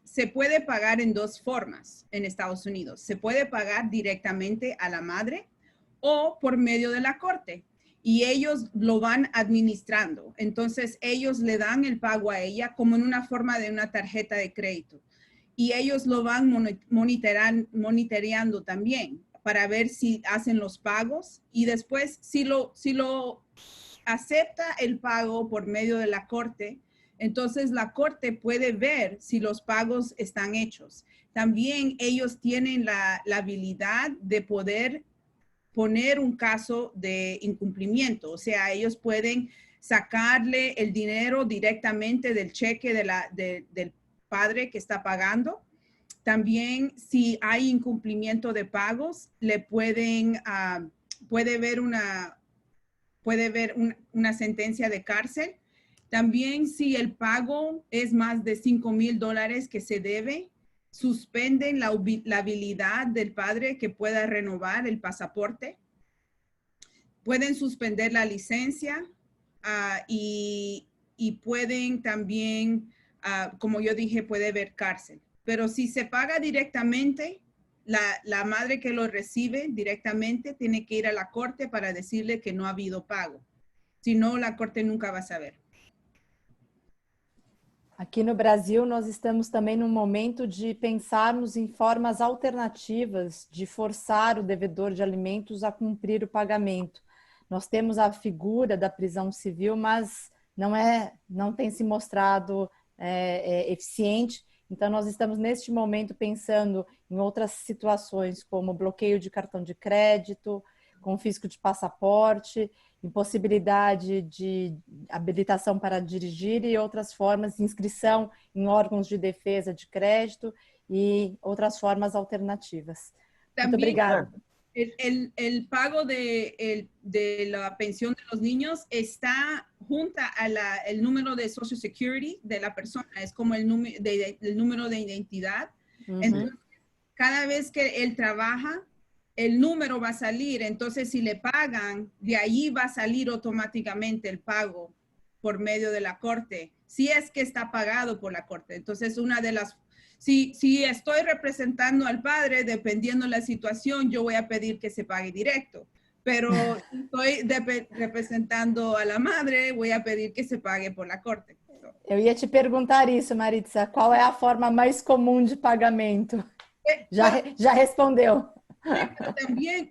se puede pagar en dos formas en Estados Unidos. Se puede pagar directamente a la madre o por medio de la corte, y ellos lo van administrando. Entonces, ellos le dan el pago a ella como en una forma de una tarjeta de crédito, y ellos lo van monitoreando también para ver si hacen los pagos, y después si lo acepta el pago por medio de la corte, entonces la corte puede ver si los pagos están hechos. También ellos tienen la habilidad de poder poner un caso de incumplimiento. O sea, ellos pueden sacarle el dinero directamente del cheque del padre que está pagando. También si hay incumplimiento de pagos, le puede ver una sentencia de cárcel. También si el pago es más de $5,000 que se debe, suspenden la habilidad del padre que pueda renovar el pasaporte. Pueden suspender la licencia y pueden también, como yo dije, puede haber cárcel. Pero si se paga directamente, la madre que lo recibe directamente tiene que ir a la corte para decirle que no ha habido pago. Si no, la corte nunca va a saber. Aqui no Brasil, nós estamos também num momento de pensarmos em formas alternativas de forçar o devedor de alimentos a cumprir o pagamento. Nós temos a figura da prisão civil, mas não tem se mostrado eficiente. Então, nós estamos neste momento pensando em outras situações, como bloqueio de cartão de crédito, confisco de passaporte, impossibilidade de habilitação para dirigir e outras formas de inscrição em órgãos de defesa de crédito e outras formas alternativas. Muito obrigada. El pago de la pensión de los niños está junto al número de Social Security de la persona, es como el número de identidad. Entonces, cada vez que él trabaja, el número va a salir. Entonces, si le pagan, de ahí va a salir automáticamente el pago por medio de la corte, si es que está pagado por la corte. Entonces, una de las... Si estoy representando al padre, dependiendo de la situación, yo voy a pedir que se pague directo. Pero si estoy representando a la madre, voy a pedir que se pague por la corte. Eu ia te perguntar isso, Maritza. Qual é a forma mais comum de pagamento? Já respondeu. Pero también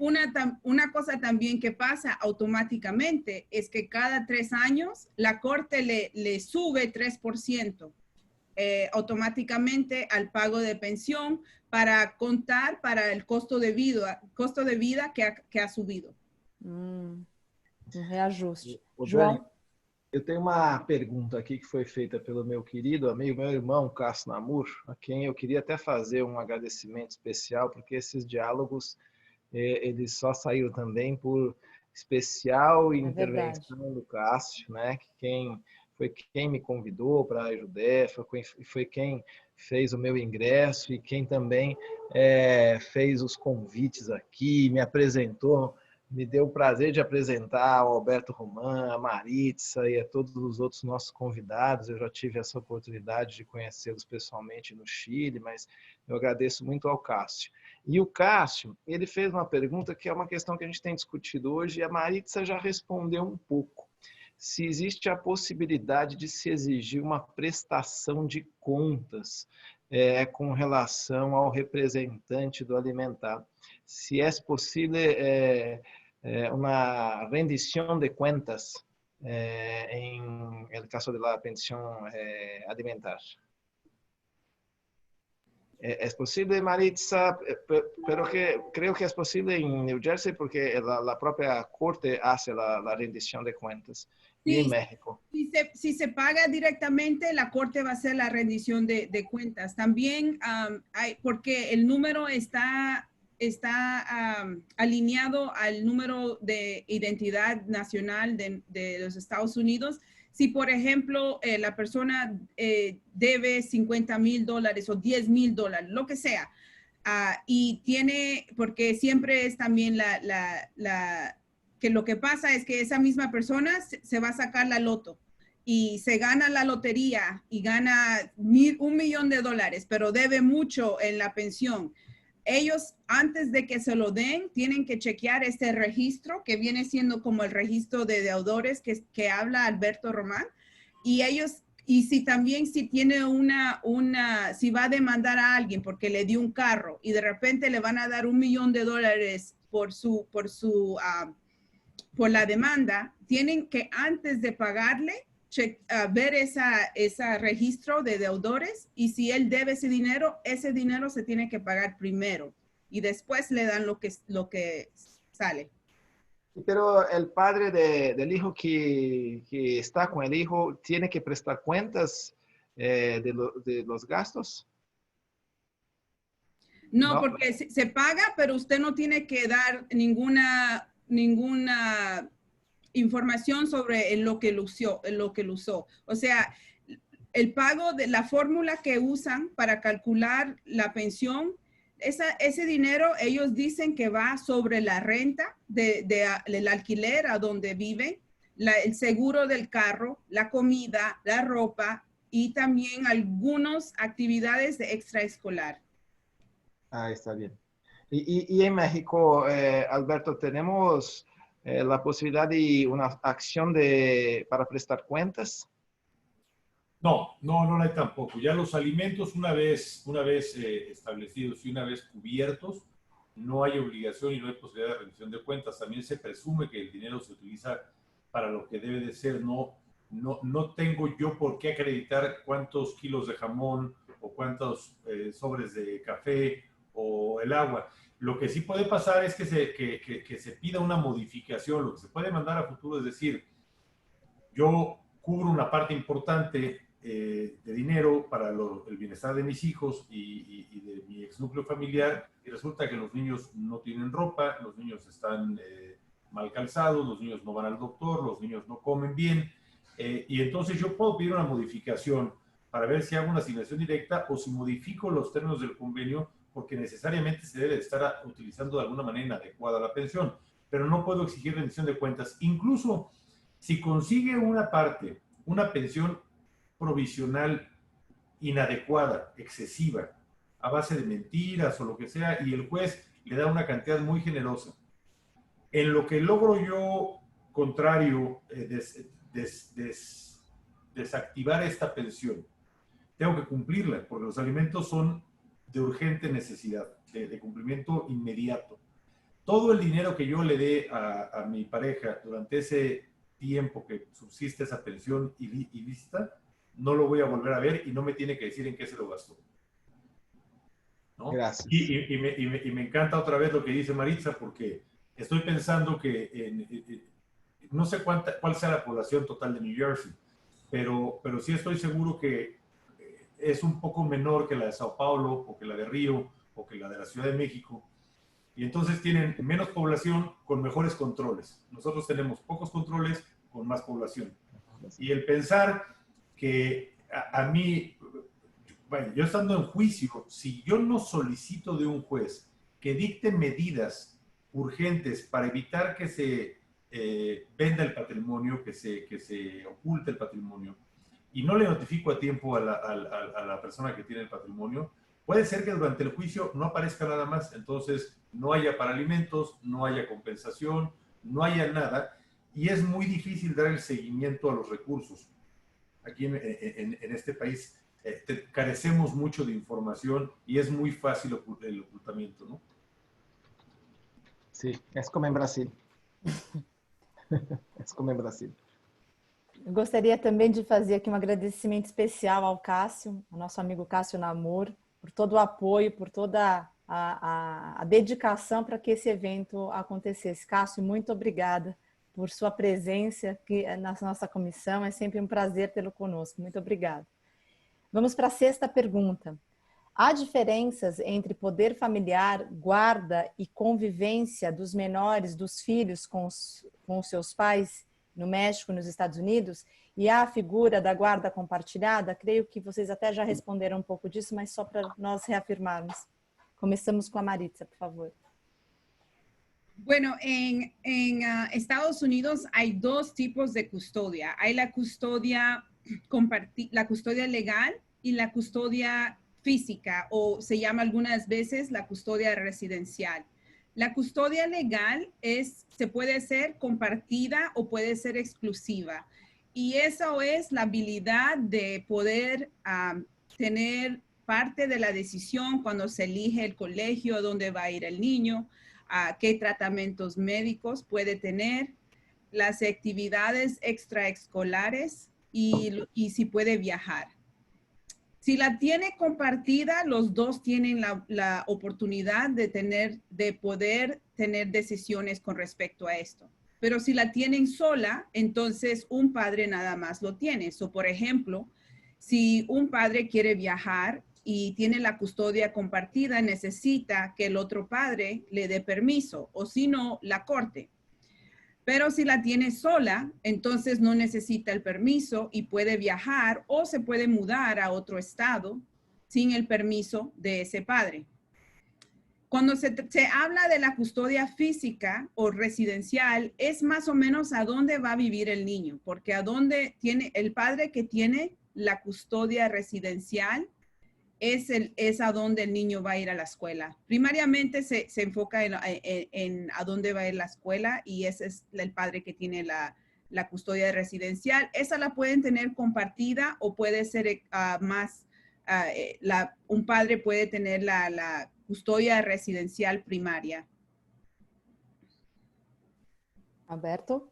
una cosa también que pasa automáticamente es que cada 3 años la corte le sube 3%. Automáticamente al pago de pensión para contar para el costo de vida que ha subido. Reajuste. João? Eu tenho uma pergunta aqui que foi feita pelo meu querido amigo, meu irmão Cássio Namur, a quem eu queria até fazer um agradecimento especial, porque esses diálogos eles só saíram também por especial intervenção do Cássio, né? Foi quem me convidou para a Judef, foi quem fez o meu ingresso e quem também fez os convites aqui, me apresentou, me deu o prazer de apresentar ao Alberto Roman, a Maritza e a todos os outros nossos convidados. Eu já tive essa oportunidade de conhecê-los pessoalmente no Chile, mas eu agradeço muito ao Cássio. E o Cássio, ele fez uma pergunta que é uma questão que a gente tem discutido hoje e a Maritza já respondeu um pouco. Se existe a possibilidade de se exigir uma prestação de contas com relação ao representante do alimentar. Se é possível uma rendição de contas em el caso de la pensión alimentar. Es posible, Maritza, pero creo que es posible en New Jersey porque la propia corte hace la rendición de cuentas. Sí, y en México. Si se paga directamente, la corte va a hacer la rendición de cuentas. También porque el número está alineado al número de identidad nacional de los Estados Unidos. Si, por ejemplo, la persona debe $50,000 o $10,000, lo que sea, y tiene, porque siempre es también que lo que pasa es que esa misma persona se va a sacar la loto y se gana la lotería y gana $1 millón, pero debe mucho en la pensión. Ellos, antes de que se lo den, tienen que chequear este registro que viene siendo como el registro de deudores que habla Alberto Román. Y ellos, y si también si tiene si va a demandar a alguien porque le dio un carro y de repente le van a dar $1 millón por la demanda, tienen que antes de pagarle, ver ese registro de deudores y si él debe ese dinero se tiene que pagar primero y después le dan lo que sale. Pero el padre del hijo que está con el hijo tiene que prestar cuentas de los gastos? No, No. porque se paga, pero usted no tiene que dar ninguna información sobre lo que lo usó. O sea, el pago de la fórmula que usan para calcular la pensión, ese dinero ellos dicen que va sobre la renta del alquiler a donde viven, el seguro del carro, la comida, la ropa y también algunas actividades de extraescolar. Ah, está bien. Y en México, Alberto, tenemos la posibilidad de una acción para prestar cuentas. No la hay tampoco. Ya los alimentos, una vez establecidos y una vez cubiertos, no hay obligación y no hay posibilidad de rendición de cuentas. También se presume que el dinero se utiliza para lo que debe de ser. No tengo yo por qué acreditar cuántos kilos de jamón o cuántos sobres de café o el agua. Lo que sí puede pasar es que se pida una modificación. Lo que se puede mandar a futuro es decir, yo cubro una parte importante de dinero para el bienestar de mis hijos y de mi exnúcleo familiar, y resulta que los niños no tienen ropa, los niños están mal calzados, los niños no van al doctor, los niños no comen bien, y entonces yo puedo pedir una modificación para ver si hago una asignación directa o si modifico los términos del convenio, porque necesariamente se debe estar utilizando de alguna manera inadecuada la pensión, pero no puedo exigir rendición de cuentas. Incluso si consigue una pensión provisional inadecuada, excesiva, a base de mentiras o lo que sea, y el juez le da una cantidad muy generosa, en lo que logro yo, contrario, desactivar esta pensión, tengo que cumplirla, porque los alimentos son de urgente necesidad, de cumplimiento inmediato. Todo el dinero que yo le dé a mi pareja durante ese tiempo que subsiste esa pensión ilícita, no lo voy a volver a ver y no me tiene que decir en qué se lo gastó, ¿no? Gracias. Y me encanta otra vez lo que dice Maritza, porque estoy pensando que no sé cuál sea la población total de New Jersey, pero sí estoy seguro que es un poco menor que la de Sao Paulo, o que la de Río, o que la de la Ciudad de México. Y entonces tienen menos población con mejores controles. Nosotros tenemos pocos controles con más población. Y el pensar que a mí, bueno, yo estando en juicio, si yo no solicito de un juez que dicte medidas urgentes para evitar que se venda el patrimonio, que se oculte el patrimonio, y no le notifico a tiempo a la persona que tiene el patrimonio, puede ser que durante el juicio no aparezca nada más, entonces no haya para alimentos, no haya compensación, no haya nada, y es muy difícil dar el seguimiento a los recursos. Aquí en este país carecemos mucho de información y es muy fácil el ocultamiento, ¿no? Sí, es como en Brasil. Es como em Brasil. Eu gostaria também de fazer aqui um agradecimento especial ao Cássio, ao nosso amigo Cássio Namur, por todo o apoio, por toda a dedicação para que esse evento acontecesse. Cássio, muito obrigada por sua presença aqui na nossa comissão. É sempre um prazer tê-lo conosco. Muito obrigada. Vamos para a sexta pergunta. Há diferenças entre poder familiar, guarda e convivência dos menores, dos filhos com os seus pais no México, nos Estados Unidos? E há a figura da guarda compartilhada? Creio que vocês até já responderam um pouco disso, mas só para nós reafirmarmos. Começamos com a Maritza, por favor. Bueno, en Estados Unidos hay dos tipos de custodia. Hay la custodia legal y la custodia física, o se llama algunas veces la custodia residencial. La custodia legal se puede ser compartida o puede ser exclusiva. Y eso es la habilidad de poder tener parte de la decisión cuando se elige el colegio, a dónde va a ir el niño, qué tratamientos médicos puede tener, las actividades extraescolares y si puede viajar. Si la tiene compartida, los dos tienen la oportunidad de poder tener decisiones con respecto a esto. Pero si la tienen sola, entonces un padre nada más lo tiene. So, por ejemplo, Si un padre quiere viajar y tiene la custodia compartida, necesita que el otro padre le dé permiso, o si no, la corte. Pero si la tiene sola, entonces no necesita el permiso y puede viajar o se puede mudar a otro estado sin el permiso de ese padre. Cuando se habla de la custodia física o residencial, es más o menos a dónde va a vivir el niño, porque a dónde tiene el padre que tiene la custodia residencial es a dónde el niño va a ir a la escuela. Primariamente se enfoca en a dónde va a ir la escuela y ese es el padre que tiene la custodia residencial. Esa la pueden tener compartida o puede ser un padre puede tener la custodia residencial primaria. Alberto.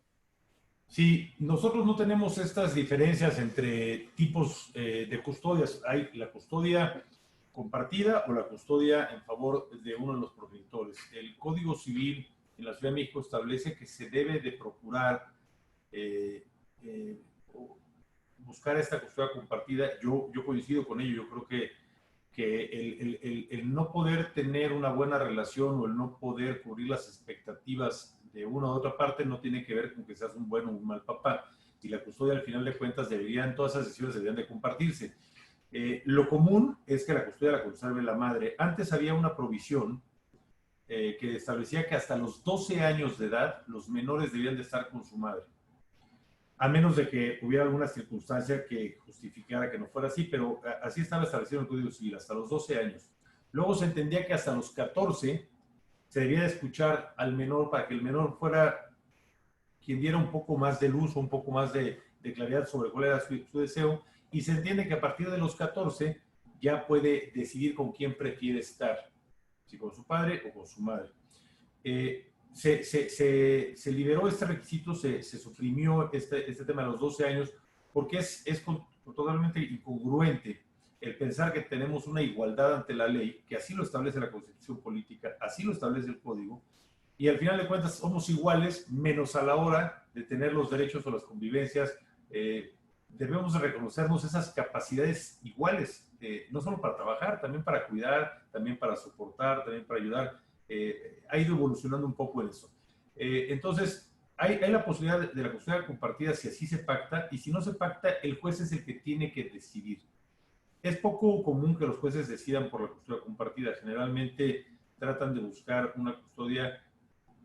Sí, nosotros no tenemos estas diferencias entre tipos de custodias. Hay la custodia compartida o la custodia en favor de uno de los progenitores. El Código Civil en la Ciudad de México establece que se debe de procurar buscar esta custodia compartida. Yo coincido con ello. Yo creo que el no poder tener una buena relación o el no poder cubrir las expectativas de una u otra parte no tiene que ver con que seas un buen o un mal papá. Y la custodia, al final de cuentas, todas esas decisiones deberían de compartirse. Lo común es que la custodia la conserve la madre. Antes había una provisión que establecía que hasta los 12 años de edad los menores debían de estar con su madre. A menos de que hubiera alguna circunstancia que justificara que no fuera así, pero así estaba establecido en el Código Civil, hasta los 12 años. Luego se entendía que hasta los 14 se debía de escuchar al menor para que el menor fuera quien diera un poco más de luz o un poco más de claridad sobre cuál era su deseo, y se entiende que a partir de los 14 ya puede decidir con quién prefiere estar, si con su padre o con su madre. Se liberó este requisito, se suprimió este tema de los 12 años, porque es totalmente incongruente el pensar que tenemos una igualdad ante la ley, que así lo establece la Constitución Política, así lo establece el Código, y al final de cuentas somos iguales, menos a la hora de tener los derechos o las convivencias. Debemos de reconocernos esas capacidades iguales, no solo para trabajar, también para cuidar, también para soportar, también para ayudar. Ha ido evolucionando un poco en eso. Entonces, hay la posibilidad de la custodia compartida si así se pacta, y si no se pacta, el juez es el que tiene que decidir. Es poco común que los jueces decidan por la custodia compartida. Generalmente tratan de buscar una custodia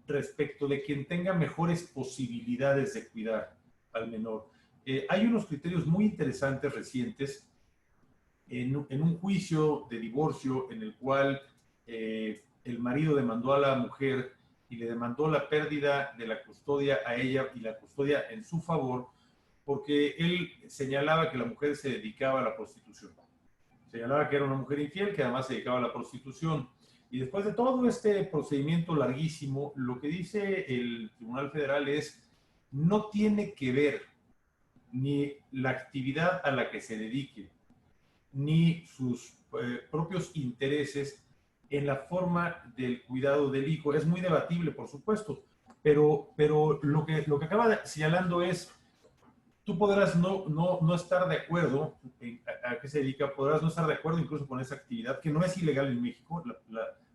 respecto de quien tenga mejores posibilidades de cuidar al menor. Hay unos criterios muy interesantes recientes en un juicio de divorcio en el cual el marido demandó a la mujer y le demandó la pérdida de la custodia a ella y la custodia en su favor, porque él señalaba que la mujer se dedicaba a la prostitución. Señalaba que era una mujer infiel que además se dedicaba a la prostitución. Y después de todo este procedimiento larguísimo, lo que dice el Tribunal Federal es: no tiene que ver ni la actividad a la que se dedique, ni sus propios intereses en la forma del cuidado del hijo. Es muy debatible, por supuesto, pero lo que acaba señalando es: tú podrás no estar de acuerdo en a qué se dedica, podrás no estar de acuerdo incluso con esa actividad, que no es ilegal en México.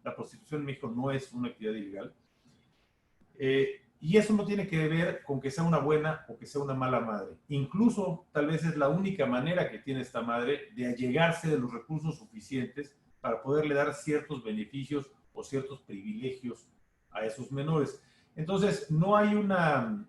La prostitución en México no es una actividad ilegal. Y eso no tiene que ver con que sea una buena o que sea una mala madre. Incluso, tal vez es la única manera que tiene esta madre de allegarse de los recursos suficientes para poderle dar ciertos beneficios o ciertos privilegios a esos menores. Entonces, no hay una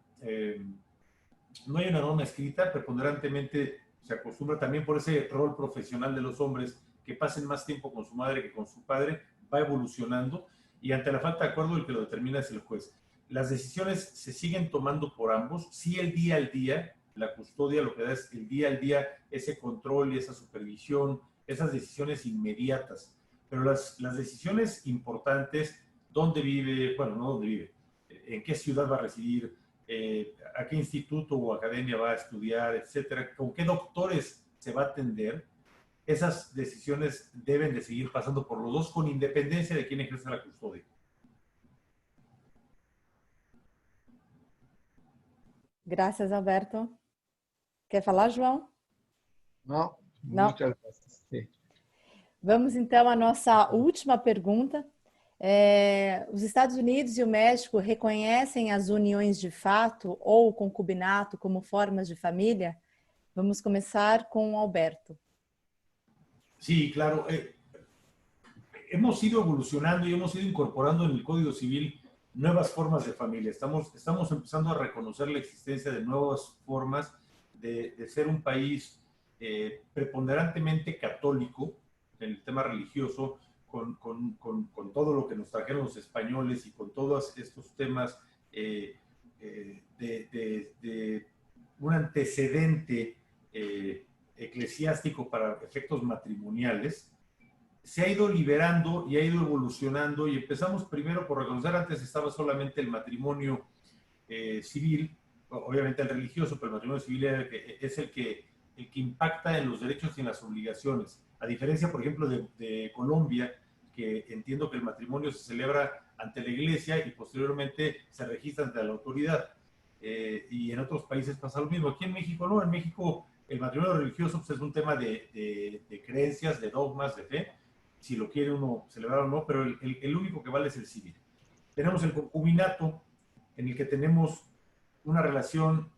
norma escrita. Preponderantemente se acostumbra también por ese rol profesional de los hombres que pasen más tiempo con su madre que con su padre. Va evolucionando, y ante la falta de acuerdo el que lo determina es el juez. Las decisiones se siguen tomando por ambos. Sí, el día al día, la custodia lo que da es el día al día, ese control y esa supervisión, esas decisiones inmediatas. Pero las decisiones importantes, dónde vive, bueno, no dónde vive, en qué ciudad va a residir, a qué instituto o academia va a estudiar, etcétera, con qué doctores se va a atender, esas decisiones deben de seguir pasando por los dos con independencia de quién ejerce la custodia. Gracias, Alberto. Quer falar, João? Não, Não? Muchas gracias. Sí. Vamos então à nossa última pergunta. Os Estados Unidos e o México reconhecem as uniões de fato ou o concubinato como formas de família? Vamos começar com o Alberto. Sí, claro. Hemos ido evolucionando y hemos ido incorporando en el Código Civil nuevas formas de familia. Estamos empezando a reconocer la existencia de nuevas formas de ser un país preponderantemente católico en el tema religioso, con todo lo que nos trajeron los españoles y con todos estos temas de un antecedente eclesiástico para efectos matrimoniales. Se ha ido liberando y ha ido evolucionando, y empezamos primero por reconocer, antes estaba solamente el matrimonio civil, obviamente el religioso, pero el matrimonio civil es el que impacta en los derechos y en las obligaciones, a diferencia, por ejemplo, de Colombia, que entiendo que el matrimonio se celebra ante la iglesia y posteriormente se registra ante la autoridad, y en otros países pasa lo mismo. Aquí en México no, en México el matrimonio religioso pues, es un tema de creencias, de dogmas, de fe, si lo quiere uno celebrar o no, pero el único que vale es el civil. Tenemos el concubinato, en el que tenemos una relación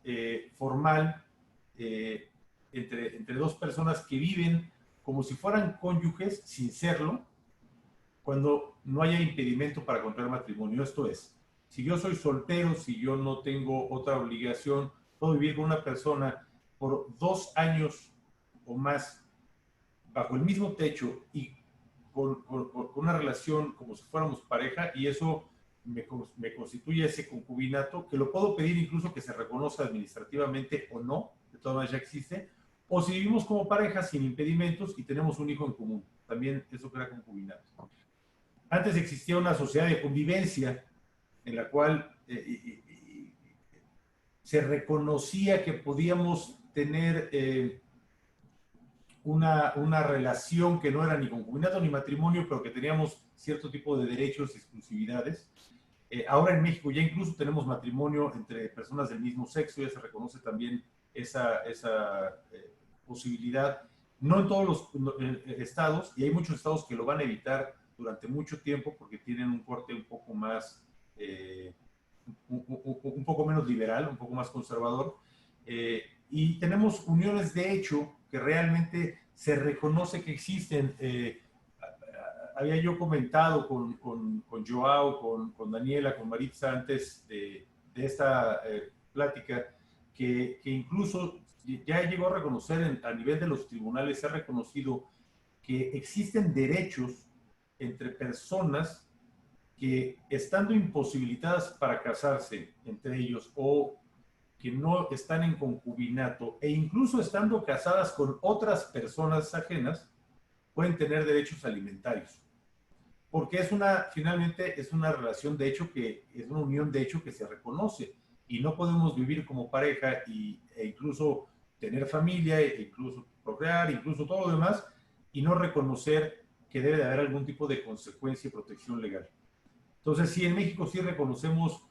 formal entre dos personas que viven como si fueran cónyuges, sin serlo, cuando no haya impedimento para contraer matrimonio. Esto es, si yo soy soltero, si yo no tengo otra obligación, puedo vivir con una persona por 2 años o más bajo el mismo techo y con una relación como si fuéramos pareja, y eso me constituye ese concubinato, que lo puedo pedir incluso que se reconozca administrativamente o no, de todas maneras ya existe, o si vivimos como pareja sin impedimentos y tenemos un hijo en común, también eso crea concubinato. Antes existía una sociedad de convivencia en la cual se reconocía que podíamos tener una relación que no era ni concubinato ni matrimonio, pero que teníamos cierto tipo de derechos y exclusividades. Ahora en México ya incluso tenemos matrimonio entre personas del mismo sexo, ya se reconoce también esa posibilidad. No en todos los estados, y hay muchos estados que lo van a evitar durante mucho tiempo porque tienen un corte un poco más, un poco menos liberal, un poco más conservador. Y tenemos uniones de hecho que realmente se reconoce que existen. Había yo comentado con Joao, con Daniela, con Maritza antes de esta plática, que incluso ya llegó a reconocer a nivel de los tribunales, se ha reconocido que existen derechos entre personas que, estando imposibilitadas para casarse entre ellos o que no están en concubinato e incluso estando casadas con otras personas ajenas, pueden tener derechos alimentarios. Porque finalmente es una relación de hecho, que es una unión de hecho que se reconoce, y no podemos vivir como pareja e incluso tener familia, e incluso procrear, incluso todo lo demás, y no reconocer que debe de haber algún tipo de consecuencia y protección legal. Entonces, sí, en México sí reconocemos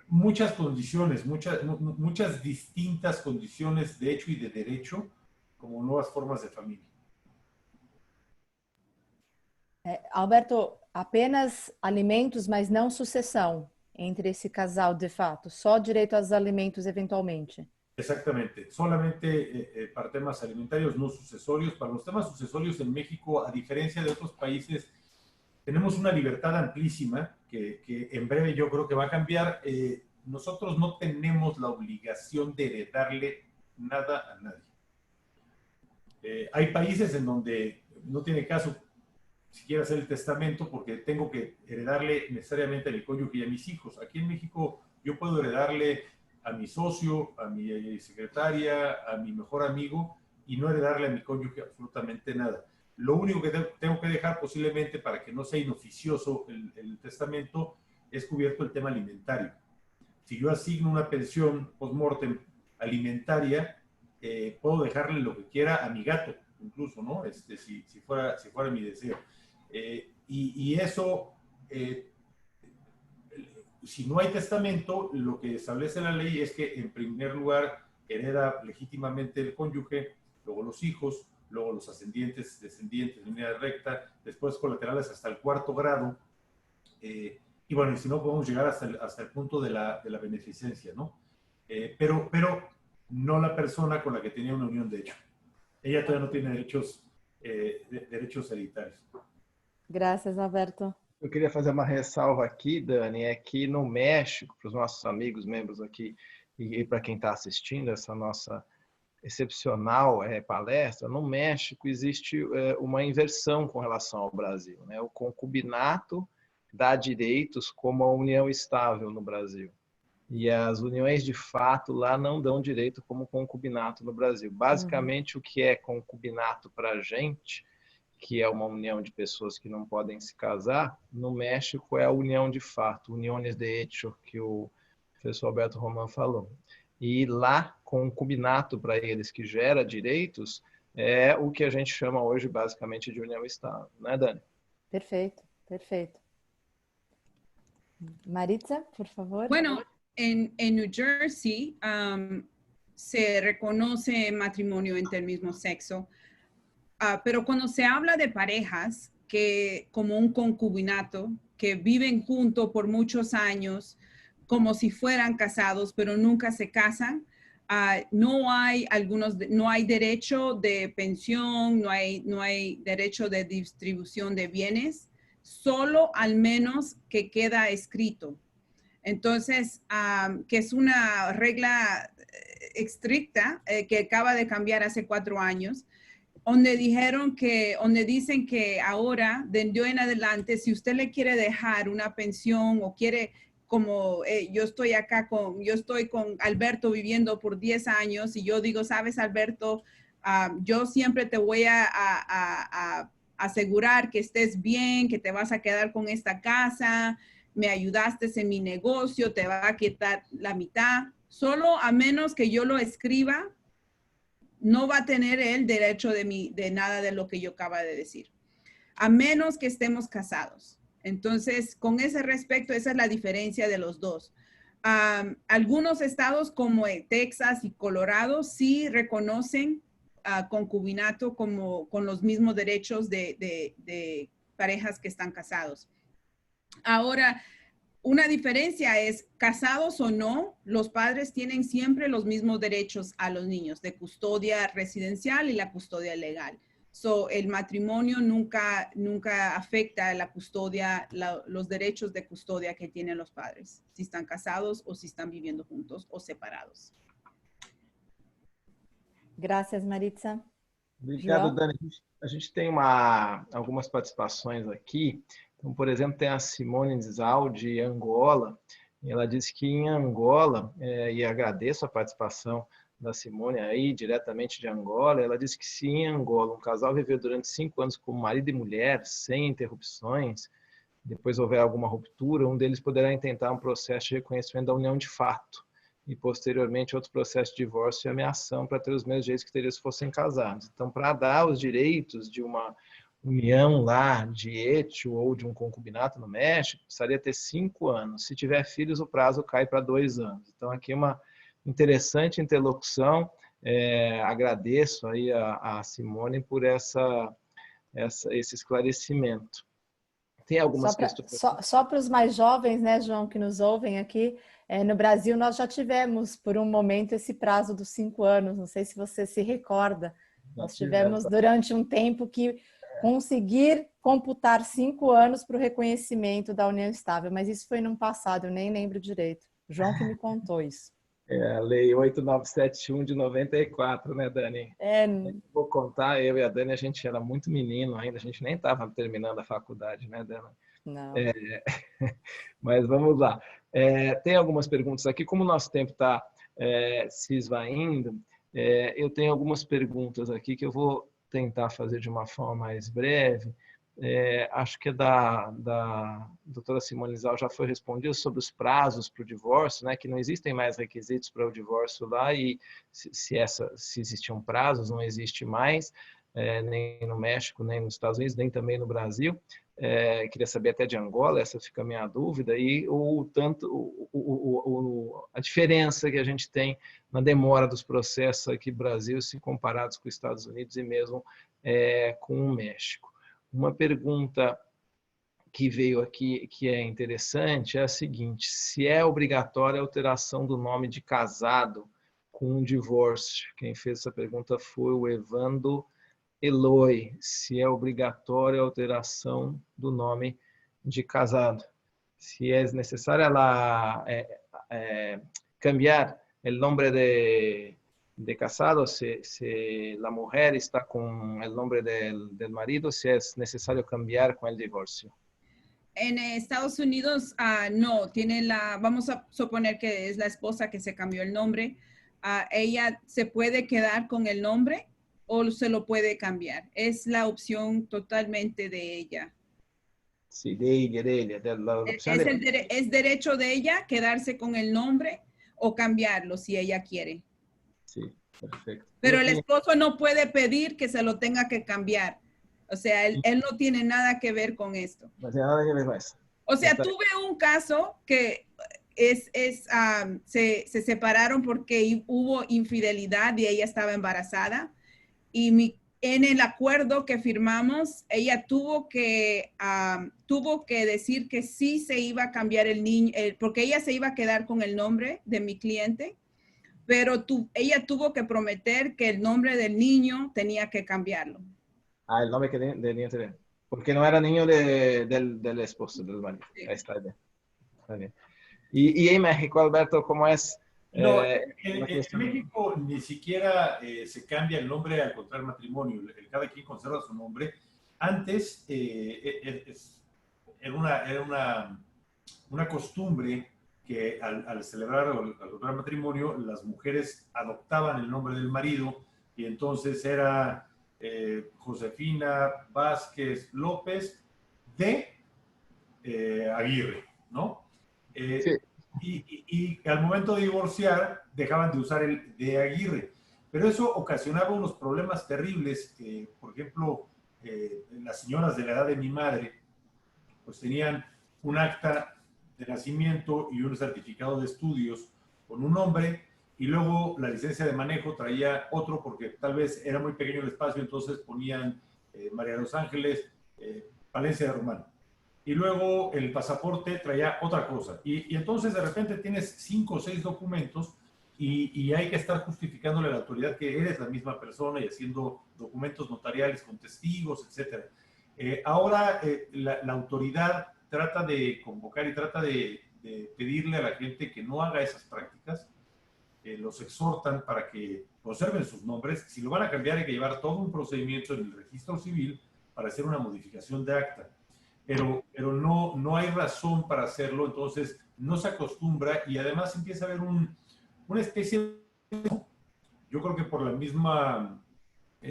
muchas condiciones, muchas distintas condiciones de hecho y de derecho como nuevas formas de familia. Alberto, apenas alimentos, mas não sucessão entre esse casal de fato, só direito aos alimentos eventualmente. Exactamente, solamente para temas alimentarios no sucesorios. Para los temas sucesorios en México, a diferencia de otros países, tenemos una libertad amplísima que en breve yo creo que va a cambiar. Nosotros no tenemos la obligación de heredarle nada a nadie. Hay países en donde no tiene caso siquiera hacer el testamento porque tengo que heredarle necesariamente a mi cónyuge y a mis hijos. Aquí en México yo puedo heredarle a mi socio, a mi secretaria, a mi mejor amigo, y no heredarle a mi cónyuge absolutamente nada. Lo único que tengo que dejar posiblemente para que no sea inoficioso el testamento es cubierto el tema alimentario. Si yo asigno una pensión post-mortem alimentaria, puedo dejarle lo que quiera a mi gato, incluso, ¿no? Si fuera mi deseo. Y eso, si no hay testamento, lo que establece la ley es que en primer lugar hereda legítimamente el cónyuge, luego los hijos, luego los ascendientes, descendientes en línea recta, después colaterales hasta el 4º grado, y bueno, y si no podemos llegar hasta el punto de la beneficencia, ¿no? Pero no la persona con la que tenía una unión de hecho. Ella todavía no tiene derechos hereditarios. Graças, Alberto. Eu queria fazer uma ressalva aqui, Dani, é que no México, para os nossos amigos, membros aqui, e para quem está assistindo essa nossa excepcional palestra, no México existe uma inversão com relação ao Brasil, né? O concubinato dá direitos como a união estável no Brasil. E as uniões de fato lá não dão direito como concubinato no Brasil. Basicamente, o que é concubinato para a gente, que é uma união de pessoas que não podem se casar, no México é a união de fato, uniones de hecho, que o professor Alberto Roman falou. E lá, concubinato para eles que gera direitos, é o que a gente chama hoje basicamente de união estável, né, Dani? Perfeito, perfeito. Maritza, por favor. Bueno, en New Jersey se reconoce matrimonio entre el mismo sexo, pero cuando se habla de parejas que como un concubinato, que viven juntos por muchos años, como si fueran casados, pero nunca se casan, no hay derecho de pensión, no hay derecho de distribución de bienes, solo al menos que queda escrito. Entonces, que es una regla estricta que acaba de cambiar hace 4 años, donde dicen que ahora, de hoy en adelante, si usted le quiere dejar una pensión o quiere, como yo estoy con Alberto viviendo por 10 años y yo digo, sabes, Alberto, yo siempre te voy a asegurar que estés bien, que te vas a quedar con esta casa, me ayudaste en mi negocio, te va a quitar la mitad. Solo a menos que yo lo escriba, no va a tener el derecho de nada de lo que yo acabo de decir, a menos que estemos casados. Entonces, con ese respecto, esa es la diferencia de los dos. Algunos estados como Texas y Colorado sí reconocen concubinato como con los mismos derechos de parejas que están casados. Ahora, una diferencia es, casados o no, los padres tienen siempre los mismos derechos a los niños de custodia residencial y la custodia legal. So, el matrimonio nunca afecta a la custodia, los derechos de custodia que tienen los padres, si están casados o si están viviendo juntos o separados. Graças, Maritza. Obrigado, João? Dani. A gente tem algumas participações aqui. Então, por exemplo, tem a Simone Zal, de Angola. E ela disse que em Angola, e agradeço a participação da Simone aí, diretamente de Angola, ela disse que se em Angola um casal viver durante 5 anos como marido e mulher, sem interrupções, depois houver alguma ruptura, um deles poderá intentar um processo de reconhecimento da união de fato e, posteriormente, outro processo de divórcio e ameação para ter os mesmos direitos que teriam se fossem casados. Então, para dar os direitos de uma união lá de hecho ou de um concubinato no México, precisaria ter 5 anos. Se tiver filhos, o prazo cai para 2 anos. Então, aqui é uma interessante interlocução. Agradeço aí a Simone por esse esclarecimento. Tem algumas questões. Só para os mais jovens, né, João, que nos ouvem aqui, no Brasil nós já tivemos por um momento esse prazo dos 5 anos. Não sei se você se recorda. Nós tivemos durante um tempo que conseguir computar 5 anos para o reconhecimento da união estável, mas isso foi no passado, eu nem lembro direito. O João que me contou isso. A Lei 8971 de 94, né, Dani? Vou contar, eu e a Dani, a gente era muito menino ainda, a gente nem estava terminando a faculdade, né, Dani? Não. Mas vamos lá. Tem algumas perguntas aqui, como o nosso tempo está se esvaindo, eu tenho algumas perguntas aqui que eu vou tentar fazer de uma forma mais breve. Acho que da doutora Simone Zal já foi respondido sobre os prazos para o divórcio, né, que não existem mais requisitos para o divórcio lá e se existiam prazos, não existe mais. nem no México, nem nos Estados Unidos, nem também no Brasil. Queria saber até de Angola, essa fica a minha dúvida, e a diferença que a gente tem na demora dos processos aqui no Brasil, se comparados com os Estados Unidos e mesmo com o México. Uma pergunta que veio aqui, que é interessante, é a seguinte: se é obrigatória a alteração do nome de casado com um divórcio? Quem fez essa pergunta foi o Evandro Eloy. Se é obrigatória a alteração do nome de casado. Si es necesaria cambiar el nombre de casado, si la mujer está con el nombre del marido, si es necesario cambiar con el divorcio. En Estados Unidos, no, vamos a suponer que es la esposa que se cambió el nombre, ella se puede quedar con el nombre o se lo puede cambiar. Es la opción totalmente de ella. Sí, de ella. Es derecho de ella quedarse con el nombre o cambiarlo si ella quiere. Sí, perfecto. Pero el esposo no puede pedir que se lo tenga que cambiar. O sea, él no tiene nada que ver con esto. No tiene nada que ver con eso. O sea, tuve un caso que se separaron porque hubo infidelidad y ella estaba embarazada. Y en el acuerdo que firmamos, ella tuvo que decir que sí se iba a cambiar el niño, porque ella se iba a quedar con el nombre de mi cliente, pero ella tuvo que prometer que el nombre del niño tenía que cambiarlo. El nombre que tenía que tener. Porque no era niño del esposo, del marido. Sí. Ahí está bien. Está bien. Y en México, Alberto, ¿cómo es? No, en México ni siquiera se cambia el nombre al contraer matrimonio. Cada quien conserva su nombre. Antes era una costumbre que al celebrar o al contraer matrimonio, las mujeres adoptaban el nombre del marido y entonces era Josefina Vázquez López de Aguirre, ¿no? Sí. Y al momento de divorciar dejaban de usar el de Aguirre, pero eso ocasionaba unos problemas terribles. Por ejemplo, las señoras de la edad de mi madre pues tenían un acta de nacimiento y un certificado de estudios con un nombre y luego la licencia de manejo traía otro porque tal vez era muy pequeño el espacio, entonces ponían María de los Ángeles Palencia de Román. Y luego el pasaporte traía otra cosa. Y entonces de repente tienes 5 o 6 documentos y hay que estar justificándole a la autoridad que eres la misma persona y haciendo documentos notariales con testigos, etc. Ahora la autoridad trata de convocar y trata de pedirle a la gente que no haga esas prácticas. Los exhortan para que conserven sus nombres. Si lo van a cambiar hay que llevar todo un procedimiento en el registro civil para hacer una modificación de acta. Pero no hay razón para hacerlo, entonces no se acostumbra y además empieza a haber una especie de... Yo creo que por la misma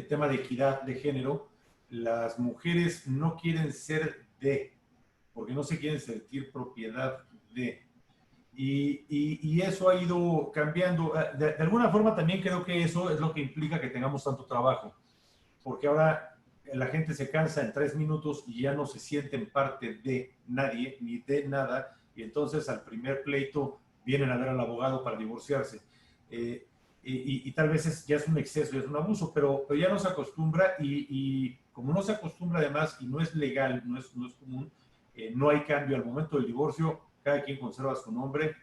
tema de equidad de género, las mujeres no quieren ser de, porque no se quieren sentir propiedad de. Y eso ha ido cambiando. De alguna forma también creo que eso es lo que implica que tengamos tanto trabajo, porque ahora la gente se cansa en 3 minutos y ya no se sienten parte de nadie ni de nada, y entonces al primer pleito vienen a ver al abogado para divorciarse. Y tal vez ya es un exceso, ya es un abuso, pero ya no se acostumbra y como no se acostumbra además y no es legal, no es común, no hay cambio al momento del divorcio. Cada quien conserva su nombre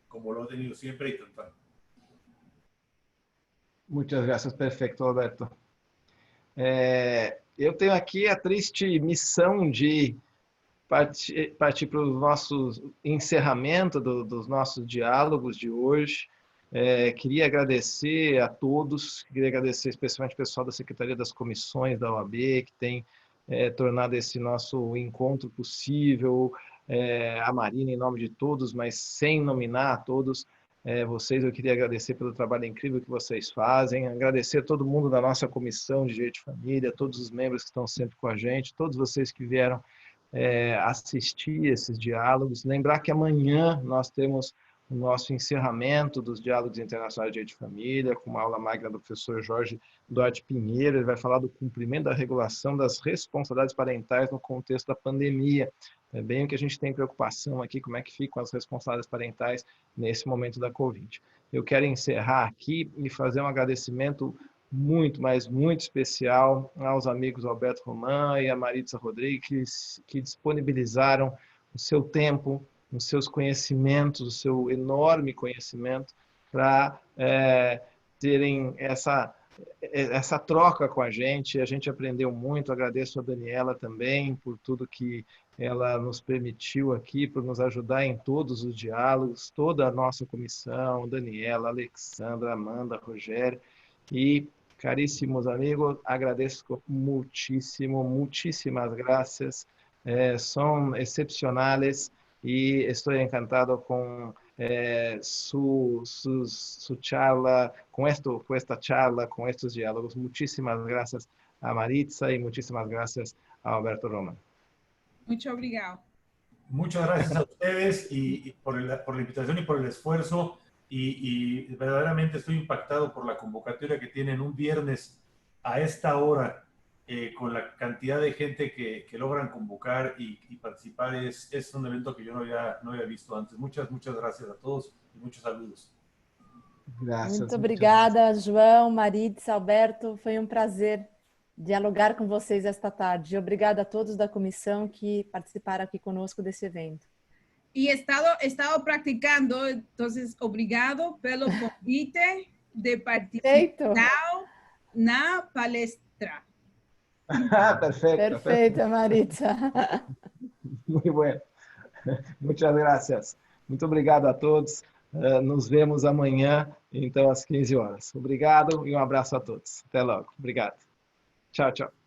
como lo ha tenido siempre y tal. Muchas gracias, perfeito, Alberto. Eu tenho aqui a triste missão de partir para o nosso encerramento dos nossos diálogos de hoje. Queria agradecer a todos, queria agradecer especialmente o pessoal da Secretaria das Comissões da OAB, que tem tornado esse nosso encontro possível, a Marina em nome de todos, mas sem nominar todos vocês, eu queria agradecer pelo trabalho incrível que vocês fazem, agradecer a todo mundo da nossa Comissão de Direito de Família, todos os membros que estão sempre com a gente, todos vocês que vieram assistir esses diálogos. Lembrar que amanhã nós temos o nosso encerramento dos Diálogos Internacionais de Direito de Família, com uma aula magna do professor Jorge Duarte Pinheiro. Ele vai falar do cumprimento da regulação das responsabilidades parentais no contexto da pandemia. É bem o que a gente tem preocupação aqui, como é que ficam as responsabilidades parentais nesse momento da Covid. Eu quero encerrar aqui e fazer um agradecimento muito, mas muito especial aos amigos Alberto Roman e a Maritza Rodrigues, que disponibilizaram o seu tempo, os seus conhecimentos, o seu enorme conhecimento para terem essa troca com a gente aprendeu muito. Agradeço a Daniela também por tudo que ela nos permitiu aqui, por nos ajudar em todos os diálogos, toda a nossa comissão, Daniela, Alexandra, Amanda, Rogério e caríssimos amigos, agradeço muchísimo, muchísimas gracias, son excepcionales y estoy encantado con su charla, con esta charla, con estos diálogos. Muchísimas gracias a Maritza y muchísimas gracias a Alberto Roman. Muchas obrigado. Muchas gracias a ustedes y por la invitación y por el esfuerzo. Y verdaderamente estoy impactado por la convocatoria que tienen un viernes a esta hora, con la cantidad de gente que logran convocar y participar. Es un evento que yo no había visto antes. Muchas gracias a todos y muchos saludos. Graças. Muito obrigada, João, Maritza, Alberto. Foi um prazer dialogar com vocês esta tarde. Obrigada a todos da comissão que participaram aqui conosco desse evento. Y he estado practicando, entonces, obrigado pelo convite de participar na palestra. Perfecto. Perfeito, Maritza. Muito bem. Muitas graças. Muito obrigado a todos. Nos vemos amanhã, então, às 15 horas. Obrigado e um abraço a todos. Até logo. Obrigado. Tchau, tchau.